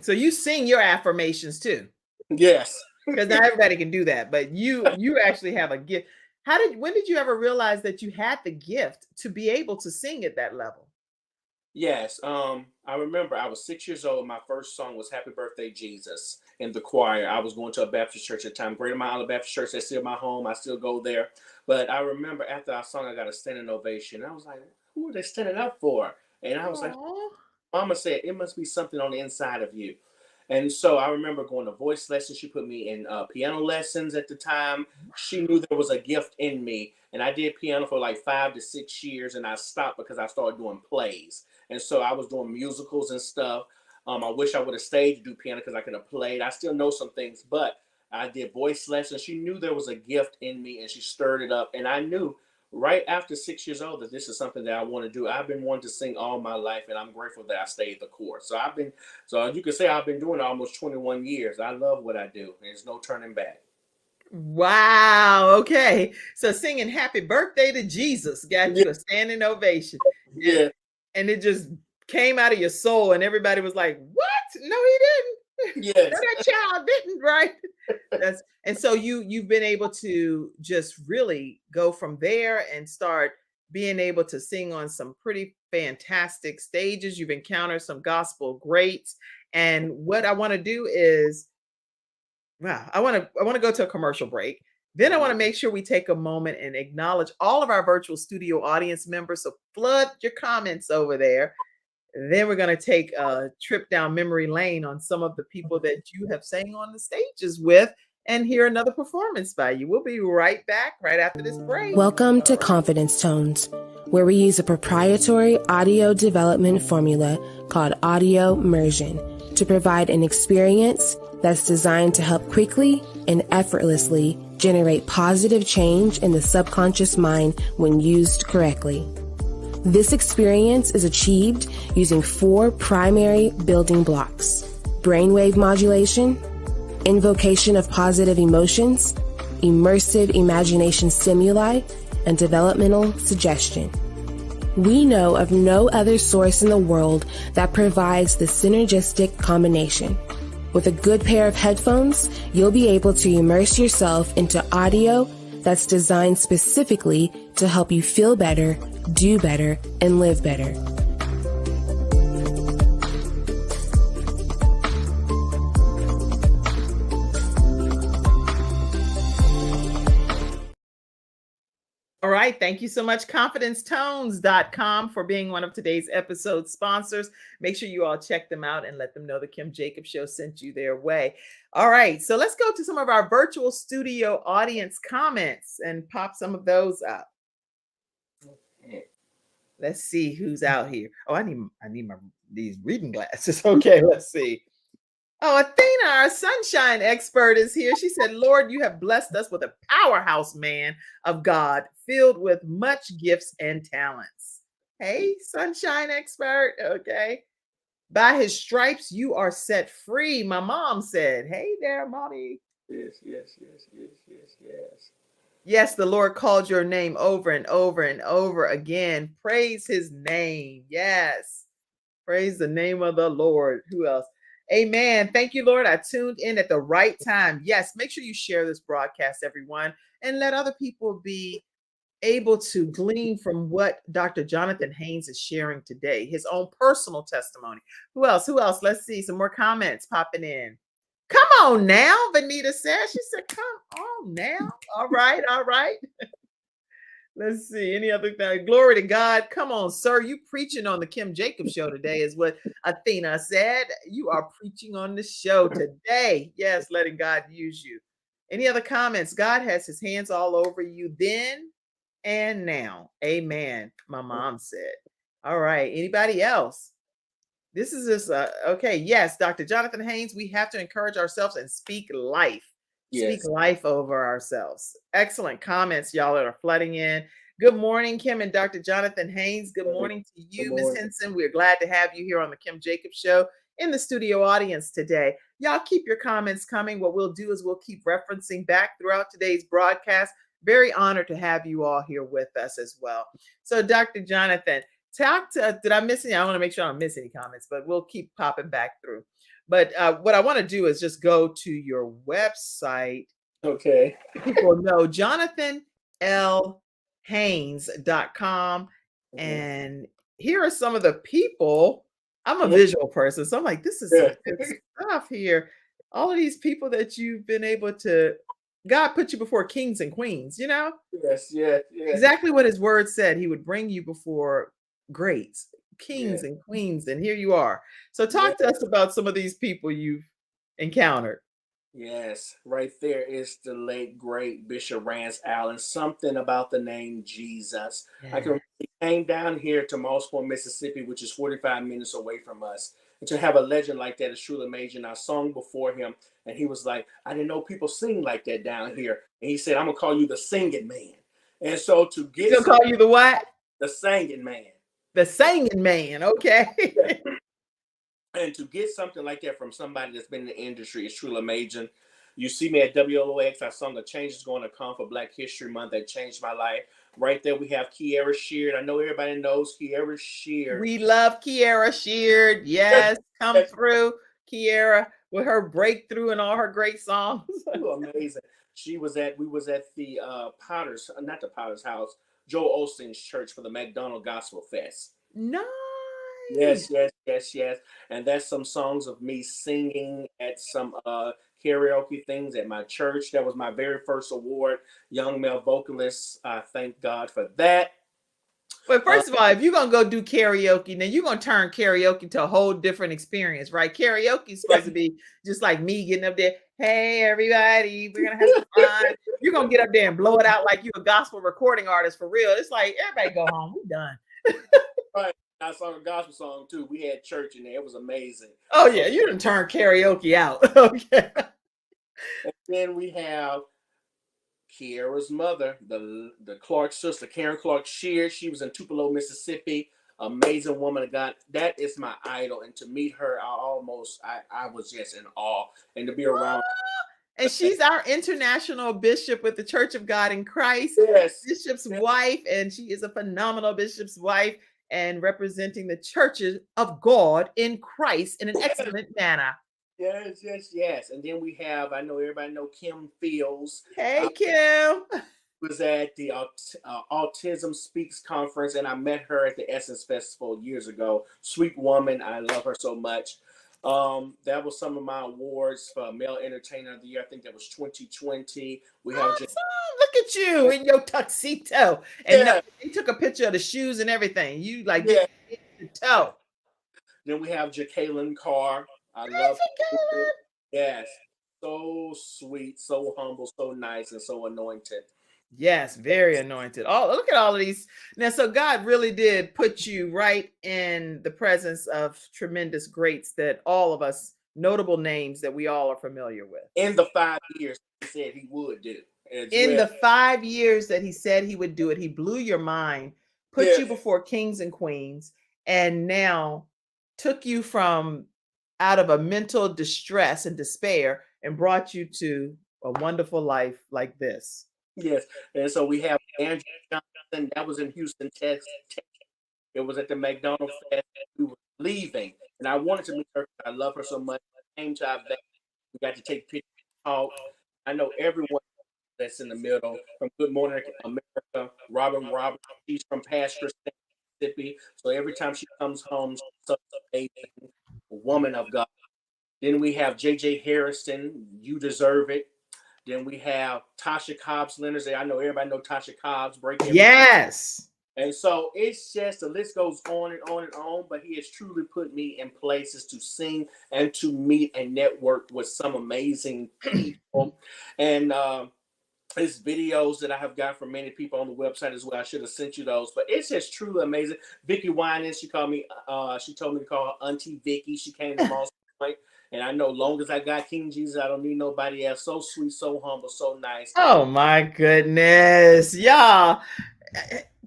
So you sing your affirmations too, Yes. because not everybody can do that, but you actually have a gift. When did you ever realize that you had the gift to be able to sing at that level? Yes, I remember I was 6 years old. My first song was "Happy Birthday, Jesus" in the choir. I was going to a Baptist church at the time, Greater Mount Olive Baptist Church. That's still my home. I still go there. But I remember after I sung, I got a standing ovation. I was like, "Who are they standing up for?" And I was like, Aw. Mama said it must be something on the inside of you. And so I remember going to voice lessons. She put me in piano lessons at the time. She knew there was a gift in me. And I did piano for like 5 to 6 years, and I stopped because I started doing plays. And so I was doing musicals and stuff. I wish I would have stayed to do piano because I could have played. I still know some things, but I did voice lessons. She knew there was a gift in me, and she stirred it up. And I knew right after 6 years old that this is something that I want to do. I've been wanting to sing all my life, and I'm grateful that I stayed the course. So you could say I've been doing it almost 21 years. I love what I do. There's no turning back. Wow. Okay. So singing happy birthday to Jesus got Yeah, you a standing ovation. And yeah, and it just came out of your soul and everybody was like, "What? No, he didn't. No, yes. that child didn't," right? That's and so you've been able to just really go from there and start being able to sing on some pretty fantastic stages. You've encountered some gospel greats. And what I want to do is wow, I want to go to a commercial break. Then I want to make sure we take a moment and acknowledge all of our virtual studio audience members. So flood your comments over there. Then we're going to take a trip down memory lane on some of the people that you have sang on the stages with and hear another performance by you. We'll be right back right after this break. Welcome to Confidence Tones, where we use a proprietary audio development formula called audio immersion to provide an experience that's designed to help quickly and effortlessly generate positive change in the subconscious mind when used correctly. This experience is achieved using 4 primary building blocks: brainwave modulation, invocation of positive emotions, immersive imagination stimuli, and developmental suggestion. We know of no other source in the world that provides the synergistic combination. With a good pair of headphones, you'll be able to immerse yourself into audio that's designed specifically to help you feel better, do better, and live better. All right. Thank you so much, confidencetones.com, for being one of today's episode sponsors. Make sure you all check them out and let them know the Kim Jacobs Show sent you their way. All right. So let's go to some of our virtual studio audience comments and pop some of those up. Let's see who's out here. Oh, I need these reading glasses. Okay, let's see. Oh, Athena, our sunshine expert, is here. She said, "Lord, you have blessed us with a powerhouse man of God filled with much gifts and talents." Hey, sunshine expert. Okay. "By his stripes, you are set free," my mom said. Hey there, mommy. Yes, yes, yes, yes, yes, yes. "Yes, the Lord called your name over and over and over again. Praise his name." Yes. Praise the name of the Lord. Who else? "Amen. Thank you, Lord. I tuned in at the right time." Yes, make sure you share this broadcast, everyone, and let other people be able to glean from what Dr. Johnathan Haynes is sharing today, his own personal testimony. Who else? Who else? Let's see some more comments popping in. "Come on now," Vanita said. She said, "Come on now." All right. All right. Let's see. Any other thing? "Glory to God. Come on, sir. You preaching on the Kim Jacobs Show today," is what Athena said. "You are preaching on the show today." Yes, letting God use you. Any other comments? "God has his hands all over you then and now." Amen. My mom said. All right. Anybody else? This is just okay. Yes, Dr. Johnathan Haynes, we have to encourage ourselves and speak life. Speak Yes. life over ourselves. Excellent comments, y'all, that are flooding in. Good morning, Kim and Dr. Johnathan Haynes. Good morning to you, Good Ms. morning. Henson. We're glad to have you here on the Kim Jacobs Show in the studio audience today. Y'all keep your comments coming. What we'll do is we'll keep referencing back throughout today's broadcast. Very honored to have you all here with us as well. So, Dr. Johnathan, did I miss any? I want to make sure I don't miss any comments, but we'll keep popping back through. But what I want to do is just go to your website. Okay. People know JonathanLHaynes.com. And here are some of the people. I'm a visual person, so I'm like, this is some good stuff here. All of these people that you've been able to, God put you before kings and queens, you know? Yes, yes, yes. Exactly what his word said. He would bring you before greats, kings Yeah. and queens, and here you are. So talk to us about some of these people you've encountered. Yes, right there is the late great Bishop Rance Allen. Something about the name Jesus. Yeah. He came down here to Mossville, Mississippi, which is 45 minutes away from us. And to have a legend like that is truly amazing. I sung before him, and he was like, I didn't know people sing like that down here. And he said, I'm going to call you the singing man. And so to He's get gonna call you the what? the singing man. The singing man. Okay. And to get something like that from somebody that's been in the industry is truly amazing. You see me at WLOX. I sung "A Change Is Going to Come" for Black History Month. That changed my life. Right there, we have Kiara Sheard. I know everybody knows Kiara Sheard. We love Kiara Sheard. Yes, come through, Kiara, with her breakthrough and all her great songs. Amazing. We was at the Potter's, not the Potter's House, Joel Osteen's church for the McDonald Gospel Fest. Nice. Yes. And that's some songs of me singing at some karaoke things at my church. That was my very first award, Young Male Vocalist. I thank God for that. But first of all, if you're going to go do karaoke, then you're going to turn karaoke to a whole different experience, right? Karaoke is supposed to be just like me getting up there. Hey, everybody, we're going to have some fun. You're going to get up there and blow it out like you're a gospel recording artist for real. It's like, everybody go home. We're done. Right. I sung a gospel song too. We had church in there. It was amazing. Oh, yeah. You didn't turn karaoke out. Okay. And then we have Kiara's mother, the Clark sister, Karen Clark Sheard. She was in Tupelo, Mississippi. Amazing woman of God. That is my idol. And to meet her, I was just in awe. And to be around. And she's our international bishop with the Church of God in Christ. Yes. Bishop's wife. And she is a phenomenal bishop's wife and representing the churches of God in Christ in an excellent manner. Yes. And then we have, I know everybody know Kim Fields. Hey, Kim. Was at the Autism Speaks conference, and I met her at the Essence Festival years ago. Sweet woman. I love her so much. That was some of my awards for Male Entertainer of the Year. I think that was 2020. We have awesome. Look at you in your tuxedo. And they took a picture of the shoes and everything. You like the toe. Then we have Jacqueline Carr. I love her. Yes. So sweet, so humble, so nice, and so anointed. Yes, very anointed. Oh, look at all of these. Now, so God really did put you right in the presence of tremendous greats that all of us, notable names that we all are familiar with. In the 5 years he said he would do. The 5 years that he said he would do it, he blew your mind, put you before kings and queens, and now took you from out of a mental distress and despair and brought you to a wonderful life like this. Yes, and so we have Andrew Johnathan. That was in Houston, Texas. It was at the McDonald Fest. We were leaving, and I wanted to meet her. I love her so much. I came to our back. We got to take pictures, talk. I know everyone that's in the middle. From Good Morning America, Robin Roberts. She's from Pastor, Mississippi. So every time she comes home, she's such a woman of God. Then we have J.J. Harrison. You Deserve It. Then we have Tasha Cobbs Leonard. I know everybody know Tasha Cobbs. Yes. And so it's just, the list goes on and on and on, but he has truly put me in places to sing and to meet and network with some amazing people. And it's videos that I have got from many people on the website as well. I should have sent you those, but it's just truly amazing. Vicky Winans, she told me to call her Auntie Vicky. She came to Moss Point. And I know long as I got King Jesus, I don't need nobody else. So sweet, so humble, so nice. Oh my goodness. Yeah.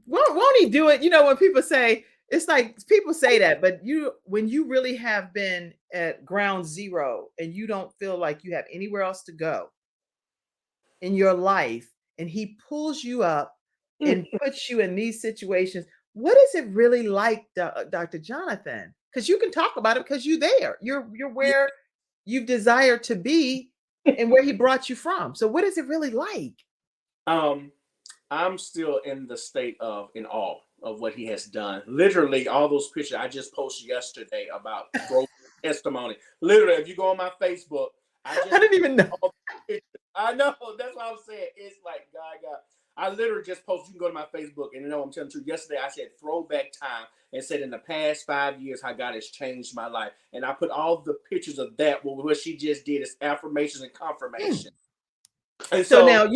Won't he do it? You know, when people say, it's like people say that, but when you really have been at ground zero and you don't feel like you have anywhere else to go in your life, and he pulls you up and puts you in these situations, what is it really like, Dr. Johnathan? Because you can talk about it because you're there. You're where you've desired to be and where he brought you from. So what is it really like? I'm still in the state of in awe of what he has done. Literally, all those pictures I just posted yesterday about testimony. Literally, if you go on my Facebook, I didn't even know. I know. That's what I'm saying. It's like God. I literally just posted. You can go to my Facebook, and I'm telling you, yesterday I said throwback time and said in the past 5 years how God has changed my life. And I put all the pictures of that, what she just did is affirmations and confirmation. And so now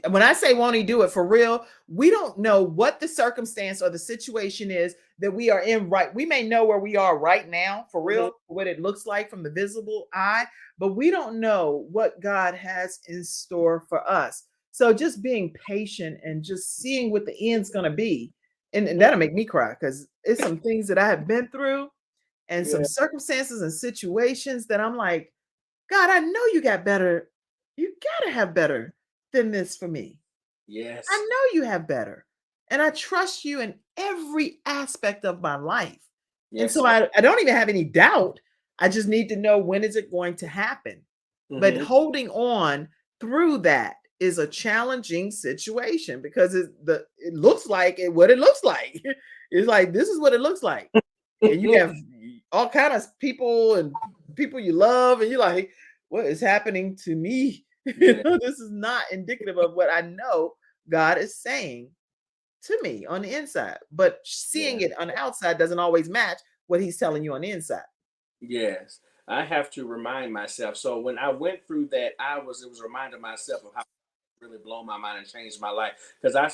when I say won't he do it for real, we don't know what the circumstance or the situation is. that we are in right. We may know where we are right now for real, Mhm. what it looks like from the visible eye, but we don't know what God has in store for us. So just being patient and just seeing what the end's going to be. And that'll make me cry because it's some things that I have been through and some Yeah. circumstances and situations that I'm like, God, I know you got better. You got to have better than this for me. I Yes. know you have better. And I trust you in every aspect of my life. And Yes, so ma'am. I don't even have any doubt. I just need to know, when is it going to happen? But Mhm. holding on through that is a challenging situation because it looks like what it looks like. It's like, this is what it looks like. And you have all kind of people and people you love, and you're like, what is happening to me? Yeah. This is not indicative of what I know God is saying to me on the inside. But seeing Yeah. it on the outside doesn't always match what he's telling you on the inside. Yes. I have to remind myself. So when I went through that, it was reminding myself of how really blown my mind and changed my life. Because I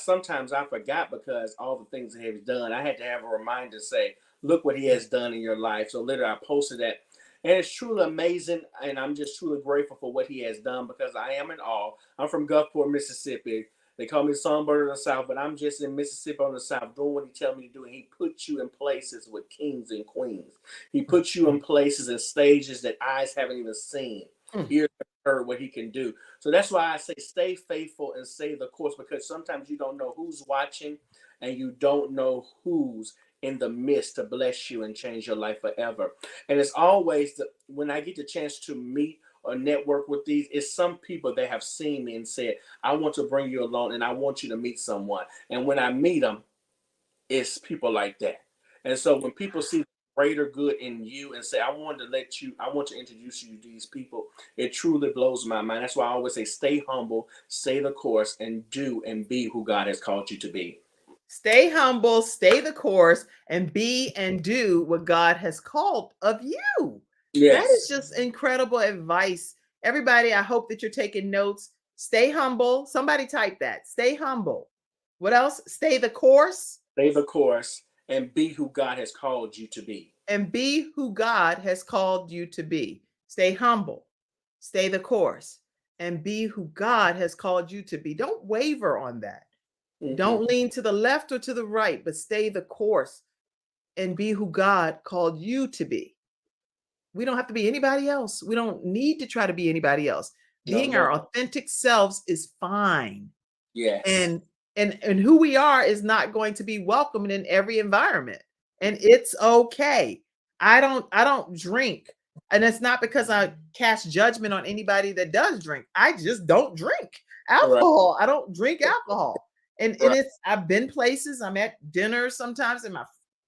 forgot, because all the things that he's done, I had to have a reminder to say, look what he has done in your life. So literally I posted that. And it's truly amazing. And I'm just truly grateful for what he has done, because I am in awe. I'm from Gulfport, Mississippi. They call me Songbird of the South, but I'm just in Mississippi on the South doing what he tells me to do. And he puts you in places with kings and queens. He puts you in places and stages that eyes haven't even seen. Mm. Ears haven't heard what he can do. So that's why I say stay faithful and stay the course, because sometimes you don't know who's watching, and you don't know who's in the midst to bless you and change your life forever. And it's always when I get the chance to meet or network with these, it's some people that have seen me and said, I want to bring you along and I want you to meet someone. And when I meet them, it's people like that. And so when people see greater good in you and say, I want to introduce you to these people, it truly blows my mind. That's why I always say, stay humble, stay the course, and do and be who God has called you to be. Stay humble, stay the course, and be and do what God has called of you. That is Yes. just incredible advice. Everybody, I hope that you're taking notes. Stay humble. Somebody type that. Stay humble. What else? Stay the course Stay the course and be who God has called you to be. and be who God has called you to be. Stay humble. Stay the course and be who God has called you to be. Don't waver on that. Mhm. Don't lean to the left or to the right, but stay the course and be who God called you to be. We don't have to be anybody else. We don't need to try to be anybody else. No, Being no. our authentic selves is fine. Yes. And who we are is not going to be welcomed in every environment. And it's okay. I don't drink. And it's not because I cast judgment on anybody that does drink. I just don't drink Right. alcohol. I don't drink alcohol. And Right. it's I've been places, I'm at dinner sometimes, and my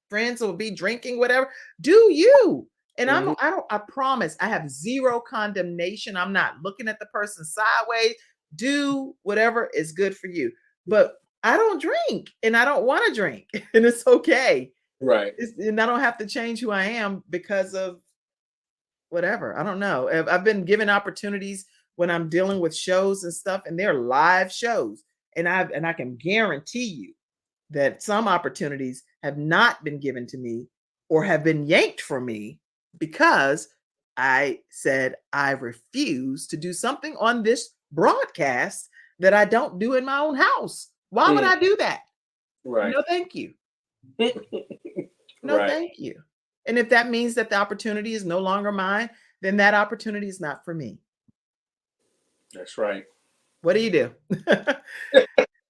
friends will be drinking whatever. Do you? And Mhm. I promise I have zero condemnation. I'm not looking at the person sideways. Do whatever is good for you. But I don't drink and I don't want to drink, and it's okay. Right. And I don't have to change who I am because of whatever. I don't know. I've been given opportunities when I'm dealing with shows and stuff, and they're live shows. And I can guarantee you that some opportunities have not been given to me or have been yanked from me because I said I refuse to do something on this broadcast that I don't do in my own house. Why would Mm. I do that? Right. No, thank you. No, Right. thank you. And if that means that the opportunity is no longer mine, then that opportunity is not for me. That's right. What do you do?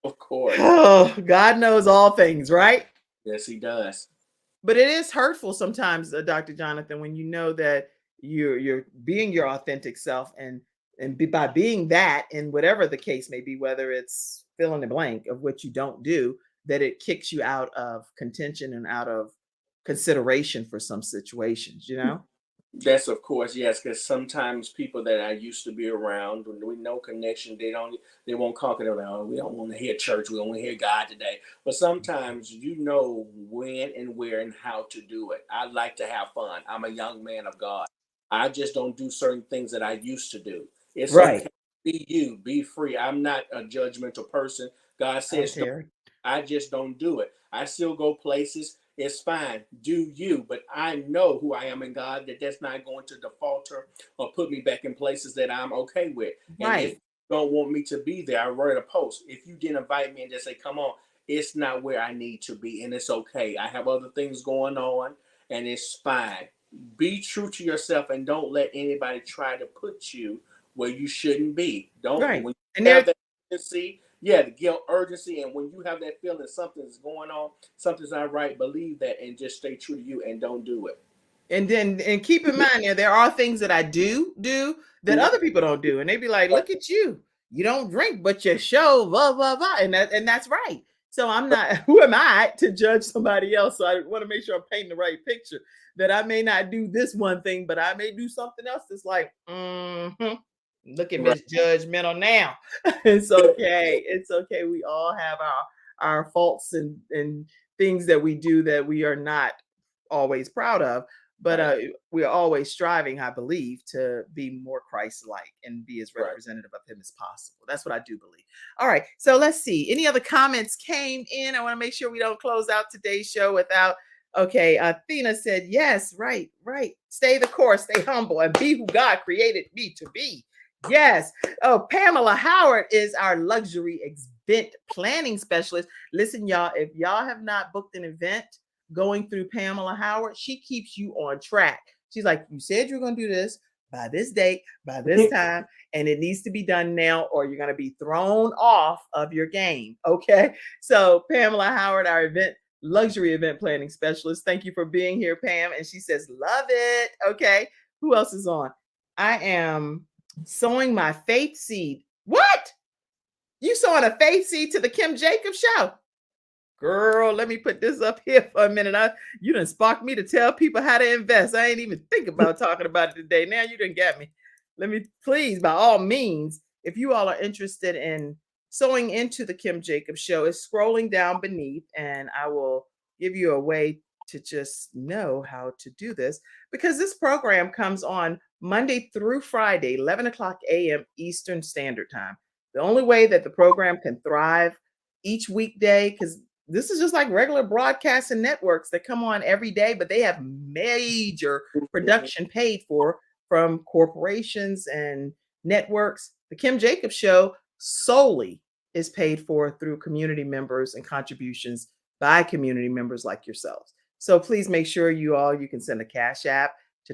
Of course. Oh, God knows all things, right? Yes, he does. But it is hurtful sometimes, Dr. Johnathan, when you know that you're being your authentic self, by being that, in whatever the case may be, whether it's fill in the blank of what you don't do, that it kicks you out of contention and out of consideration for some situations, you know? That's of course, yes, because sometimes people that I used to be around, when we know connection, they won't conquer. They're like, oh, we don't want to hear church, we don't want to hear God today. But sometimes you know when and where and how to do it. I like to have fun. I'm a young man of God. I just don't do certain things that I used to do. It's Right. okay. Be you, be free. I'm not a judgmental person. God I'm says, Terry. I just don't do it. I still go places. It's fine. Do you. But I know who I am in God, that's not going to defaulter or put me back in places that I'm okay with. And if Right. you don't want me to be there, I write a post. If you didn't invite me and just say, come on, it's not where I need to be. And it's okay. I have other things going on and it's fine. Be true to yourself and don't let anybody try to put you where you shouldn't be. Don't, Right. when And you have there, that urgency, yeah, the guilt, urgency, and when you have that feeling something's going on, something's not right, believe that and just stay true to you and don't do it. and keep in mind there are things that I do that other people don't do, and they be like, "Look at you, you don't drink, but you show blah blah blah," and that's right. So I'm not. Who am I to judge somebody else? So I want to make sure I'm painting the right picture. That I may not do this one thing, but I may do something else that's like, look at Right. Miss Judgmental now. It's okay. It's okay. We all have our faults and things that we do that we are not always proud of, but Right. we're always striving, I believe, to be more Christ-like and be as Right. representative of him as possible. That's what I do believe. All right, so let's see. Any other comments came in? I want to make sure we don't close out today's show without. Okay, Athena said, yes, right, right. Stay the course, stay humble, and be who God created me to be. Yes. Oh, Pamela Howard is our luxury event planning specialist. Listen, y'all, if y'all have not booked an event going through Pamela Howard, she keeps you on track. She's like, you said you're going to do this by this date, by this time, and it needs to be done now, or you're going to be thrown off of your game. Okay. So, Pamela Howard, our luxury event planning specialist. Thank you for being here, Pam. And she says, love it. Okay. Who else is on? I am sowing my faith seed. What? You sowing a faith seed to the Kim Jacobs show? Girl, let me put this up here for a minute. You done sparked me to tell people how to invest. I ain't even think about talking about it today. Now you done got me. Let me, please, by all means, if you all are interested in sewing into the Kim Jacobs show, it's scrolling down beneath, and I will give you a way to just know how to do this, because this program comes on Monday through Friday, 11 o'clock a.m. Eastern Standard Time. The only way that the program can thrive each weekday, because this is just like regular broadcasts and networks that come on every day, but they have major production paid for from corporations and networks. The Kim Jacobs show solely is paid for through community members and contributions by community members like yourselves. So please make sure you can send a Cash App to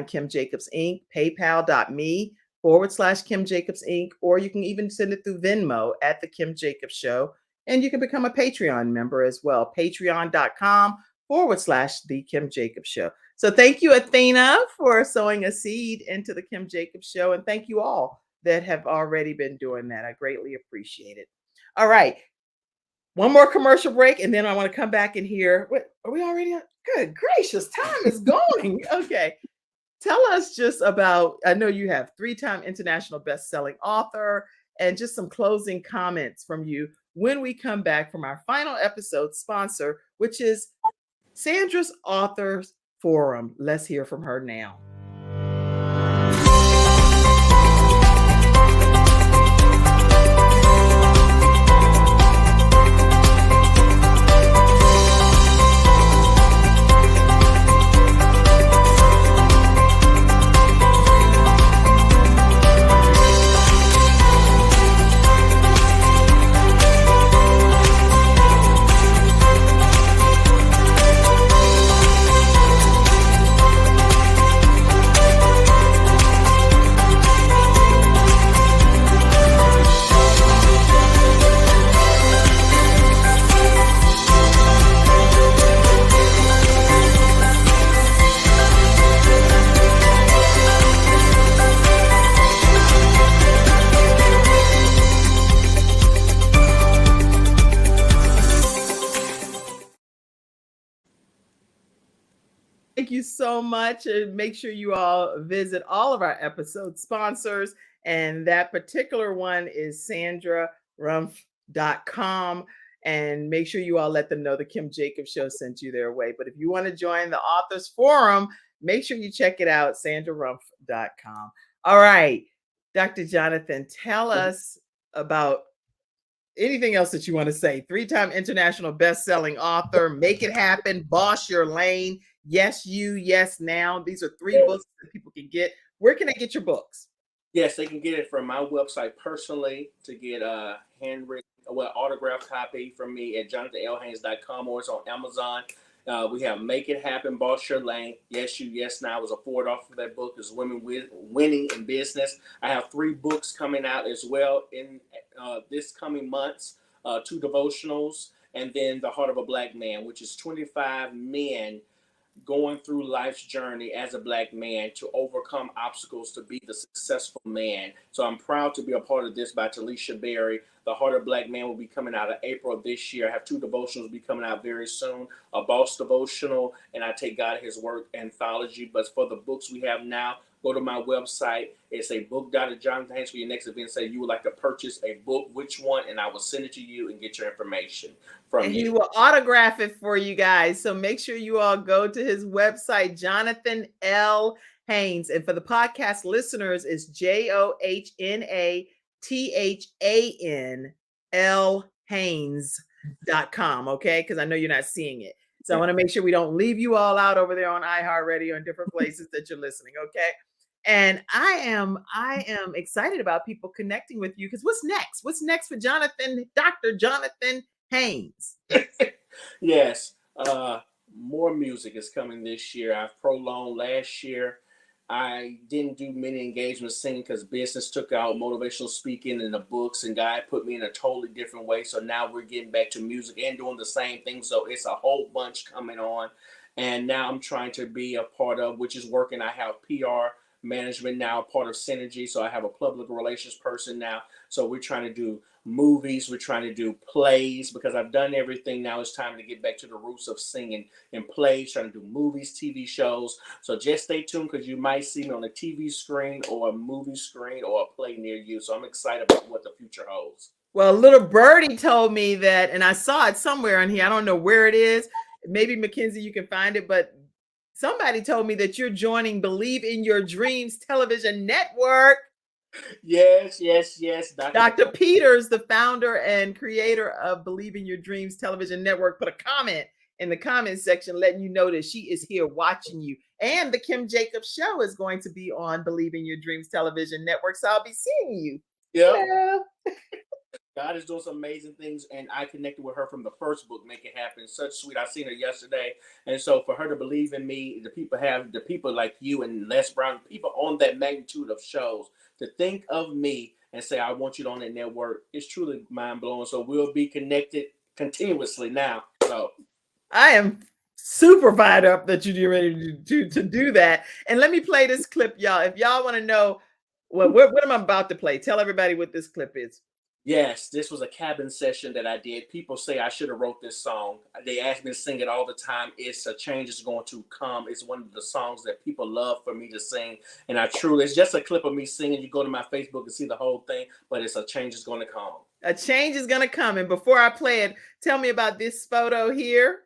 $Kim Jacobs Inc., paypal.me/Kim Jacobs Inc., or you can even send it through Venmo at the Kim Jacobs Show. And you can become a Patreon member as well, patreon.com/the Kim Jacobs Show. So thank you, Athena, for sowing a seed into the Kim Jacobs Show. And thank you all that have already been doing that. I greatly appreciate it. All right. One more commercial break, and then I want to come back and hear. What, are we already? Good gracious, time is going. Okay. Tell us just about, I know you have 3-time international best-selling author, and just some closing comments from you when we come back from our final episode sponsor, which is Sandra's Authors Forum. Let's hear from her now. Thank you so much. And make sure you all visit all of our episode sponsors. And that particular one is sandrarumpf.com. And make sure you all let them know the Kim Jacobs Show sent you their way. But if you want to join the Authors Forum, make sure you check it out, sandrarumpf.com. All right, Dr. Johnathan, tell us about anything else that you want to say? 3-time international best-selling author, Make It Happen, Boss Your Lane, Yes You, Yes Now. These are 3 books that people can get. Where can they get your books? Yes, they can get it from my website personally to get a handwritten, autographed copy from me at jonathanlhaynes.com, or it's on Amazon. We have Make It Happen, Boss Your Lane, Yes You, Yes Now was a forward off of that book is Women Winning in Business. I have 3 books coming out as well in this coming months, 2 devotionals, and then The Heart of a Black Man, which is 25 men going through life's journey as a Black man to overcome obstacles to be the successful man. So I'm proud to be a part of this by Talisha Berry. The Heart of Black Man will be coming out in April of this year. I have 2 devotionals will be coming out very soon, a Boss devotional, and I Take God at His Word anthology. But for the books we have now, go to my website. It's a book.Johnathan Haynes for your next event. Say you would like to purchase a book, which one, and I will send it to you and get your information from And you. he will autograph it for you guys. So make sure you all go to his website, Johnathan L. Haynes. And for the podcast listeners, it's JOHNATHANL Haynes.com. Okay. Because I know you're not seeing it. So I want to make sure we don't leave you all out over there on iHeartRadio and different places that you're listening. Okay. And I am excited about people connecting with you, because what's next? What's next for Johnathan, Dr. Johnathan Haynes? Yes, more music is coming this year. I've prolonged last year. I didn't do many engagements singing because business took out motivational speaking and the books, and God put me in a totally different way. So now we're getting back to music and doing the same thing. So it's a whole bunch coming on. And now I'm trying to be a part of, which is working. I have PR management now, part of Synergy. So I have a public relations person now. So we're trying to do movies, we're trying to do plays, because I've done everything. Now it's time to get back to the roots of singing and plays, trying to do movies, TV shows. So just stay tuned, because you might see me on a TV screen or a movie screen or a play near you. So I'm excited about what the future holds. Well, little birdie told me that, and I saw it somewhere on here. I don't know where it is. Maybe Mackenzie, you can find it, but somebody told me that you're joining Believe in Your Dreams television network. Yes. Dr. Peters, the founder and creator of Believe in Your Dreams television network, put a comment in the comment section letting you know that she is here watching you. And the Kim Jacobs show is going to be on Believe in Your Dreams television network. So I'll be seeing you. Yeah. God is doing some amazing things, and I connected with her from the first book, Make It Happen. Such sweet. I seen her yesterday, and so for her to believe in me, the people like you and Les Brown, people on that magnitude of shows, to think of me and say I want you on that network, it's truly mind blowing. So we'll be connected continuously now. So I am super fired up that you're ready to do that. And let me play this clip, y'all. If y'all want to know what am I about to play, tell everybody what this clip is. yes, this was a cabin session that I did. People say I should have wrote this song. They ask me to sing it all the time. It's a change is going to come. It's one of the songs that people love for me to sing. And it's just a clip of me singing. You go to my Facebook and see the whole thing, but it's a change is going to come. A change is going to come. And before I play it, tell me about this photo here.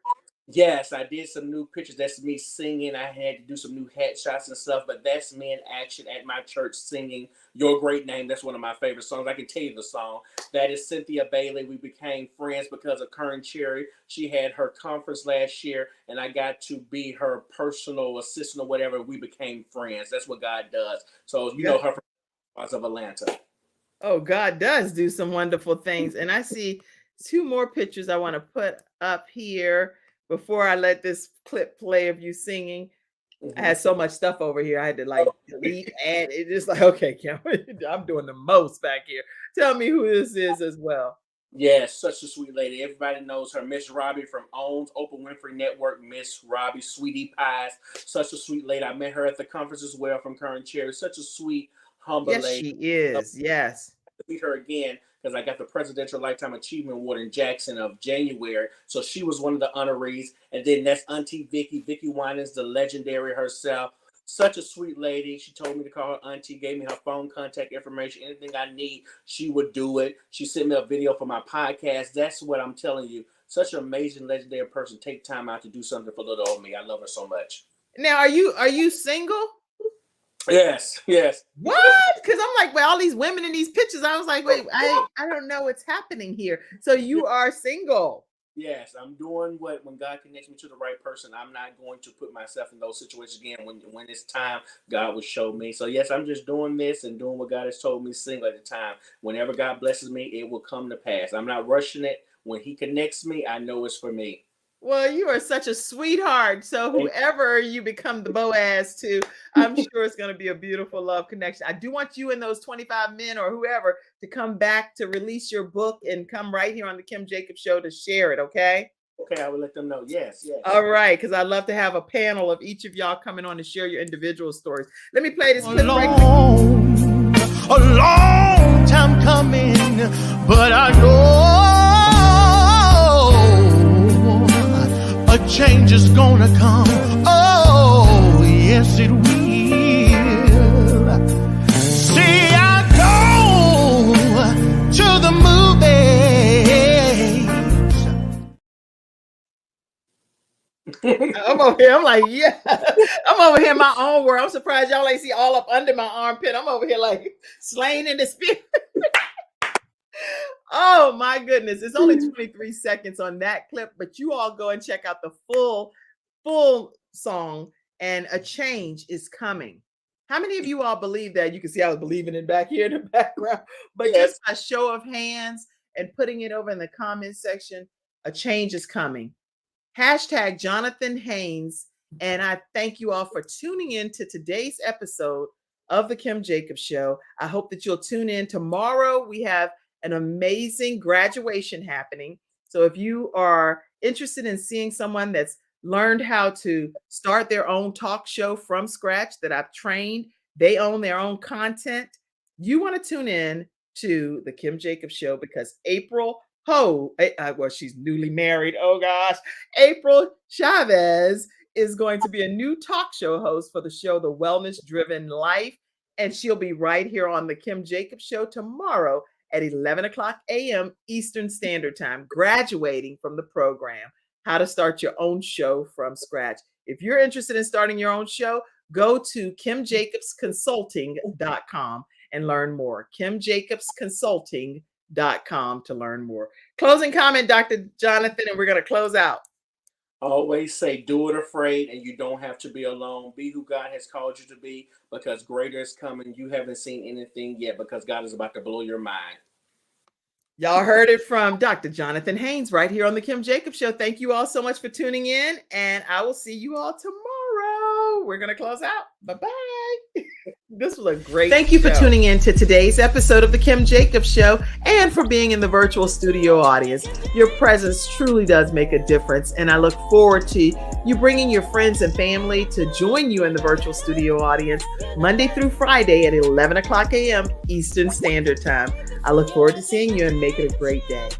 Yes, I did some new pictures. That's me singing. I had to do some new headshots and stuff, but that's me in action at my church singing Your Great Name. That's one of my favorite songs. I can tell you the song. That is Cynthia Bailey. We became friends because of Kern Cherry. She had her conference last year, and I got to be her personal assistant or whatever. We became friends. That's what God does. So you know her from parts of Atlanta. Oh, God does do some wonderful things. And I see 2 more pictures I want to put up here before I let this clip play of you singing. I had so much stuff over here. I had to delete, and it's just okay, Kim, I'm doing the most back here. Tell me who this is as well. Yes, such a sweet lady. Everybody knows her. Miss Robbie from OWN's Oprah Winfrey Network. Miss Robbie, Sweetie Pies. Such a sweet lady. I met her at the conference as well from Kern Cherry. Such a sweet, humble lady. Yes, she is. Yes. Meet her again because I got the Presidential Lifetime Achievement Award in Jackson of January. So she was one of the honorees. And then that's Auntie Vicky Winans, the legendary herself. Such a sweet lady. She told me to call her auntie, gave me her phone contact information. Anything I need, she would do it. She sent me a video for my podcast. That's what I'm telling you. Such an amazing, legendary person. Take time out to do something for little old me. I love her so much. Now, are you single? Yes, yes. What? Because I'm like, well, all these women in these pictures. I was like, wait, I don't know what's happening here. So you are single. Yes, I'm doing when God connects me to the right person. I'm not going to put myself in those situations again. When it's time, God will show me. So yes, I'm just doing this and doing what God has told me single at the time. Whenever God blesses me, it will come to pass. I'm not rushing it. When He connects me, I know it's for me. Well, you are such a sweetheart. So whoever you become the Boaz to, I'm sure it's going to be a beautiful love connection. I do want you and those 25 men or whoever to come back to release your book and come right here on the Kim Jacobs Show to share it. Okay. Okay, I will let them know. Yes, yes. All right, because I'd love to have a panel of each of y'all coming on to share your individual stories. Let me play this clip right quick. A long time coming, but I know a change is gonna come. Oh, yes, it will. See, I go to the movies. I'm over here. I'm like, yeah. I'm over here in my own world. I'm surprised y'all ain't see all up under my armpit. I'm over here like slain in the spirit. Oh my goodness. It's only 23 seconds on that clip, but you all go and check out the full song, and a change is coming. How many of you all believe that? You can see I was believing it back here in the background, but just a show of hands and putting it over in the comment section, a change is coming. Hashtag Johnathan Haynes. And I thank you all for tuning in to today's episode of the Kim Jacobs Show. I hope that you'll tune in tomorrow. We have an amazing graduation happening. So if you are interested in seeing someone that's learned how to start their own talk show from scratch, that I've trained, they own their own content, you want to tune in to the Kim Jacobs Show, because April well, she's newly married. Oh gosh. April Chavez is going to be a new talk show host for the show, The Wellness Driven Life. And she'll be right here on the Kim Jacobs Show tomorrow at 11 o'clock a.m. Eastern Standard Time, graduating from the program, How to Start Your Own Show from Scratch. If you're interested in starting your own show, go to KimJacobsConsulting.com and learn more. KimJacobsConsulting.com to learn more. Closing comment, Dr. Johnathan, and we're going to close out. Always say, do it afraid, and you don't have to be alone. Be who God has called you to be, because greater is coming. You haven't seen anything yet, because God is about to blow your mind. Y'all heard it from Dr. Johnathan Haynes right here on the Kim Jacobs Show. Thank you all so much for tuning in, and I will see you all tomorrow. We're going to close out. Bye-bye. This was a great Thank you for tuning in to today's episode of the Kim Jacobs Show, and for being in the virtual studio audience. Your presence truly does make a difference, and I look forward to you bringing your friends and family to join you in the virtual studio audience Monday through Friday at 11 o'clock a.m. Eastern Standard Time. I look forward to seeing you, and make it a great day.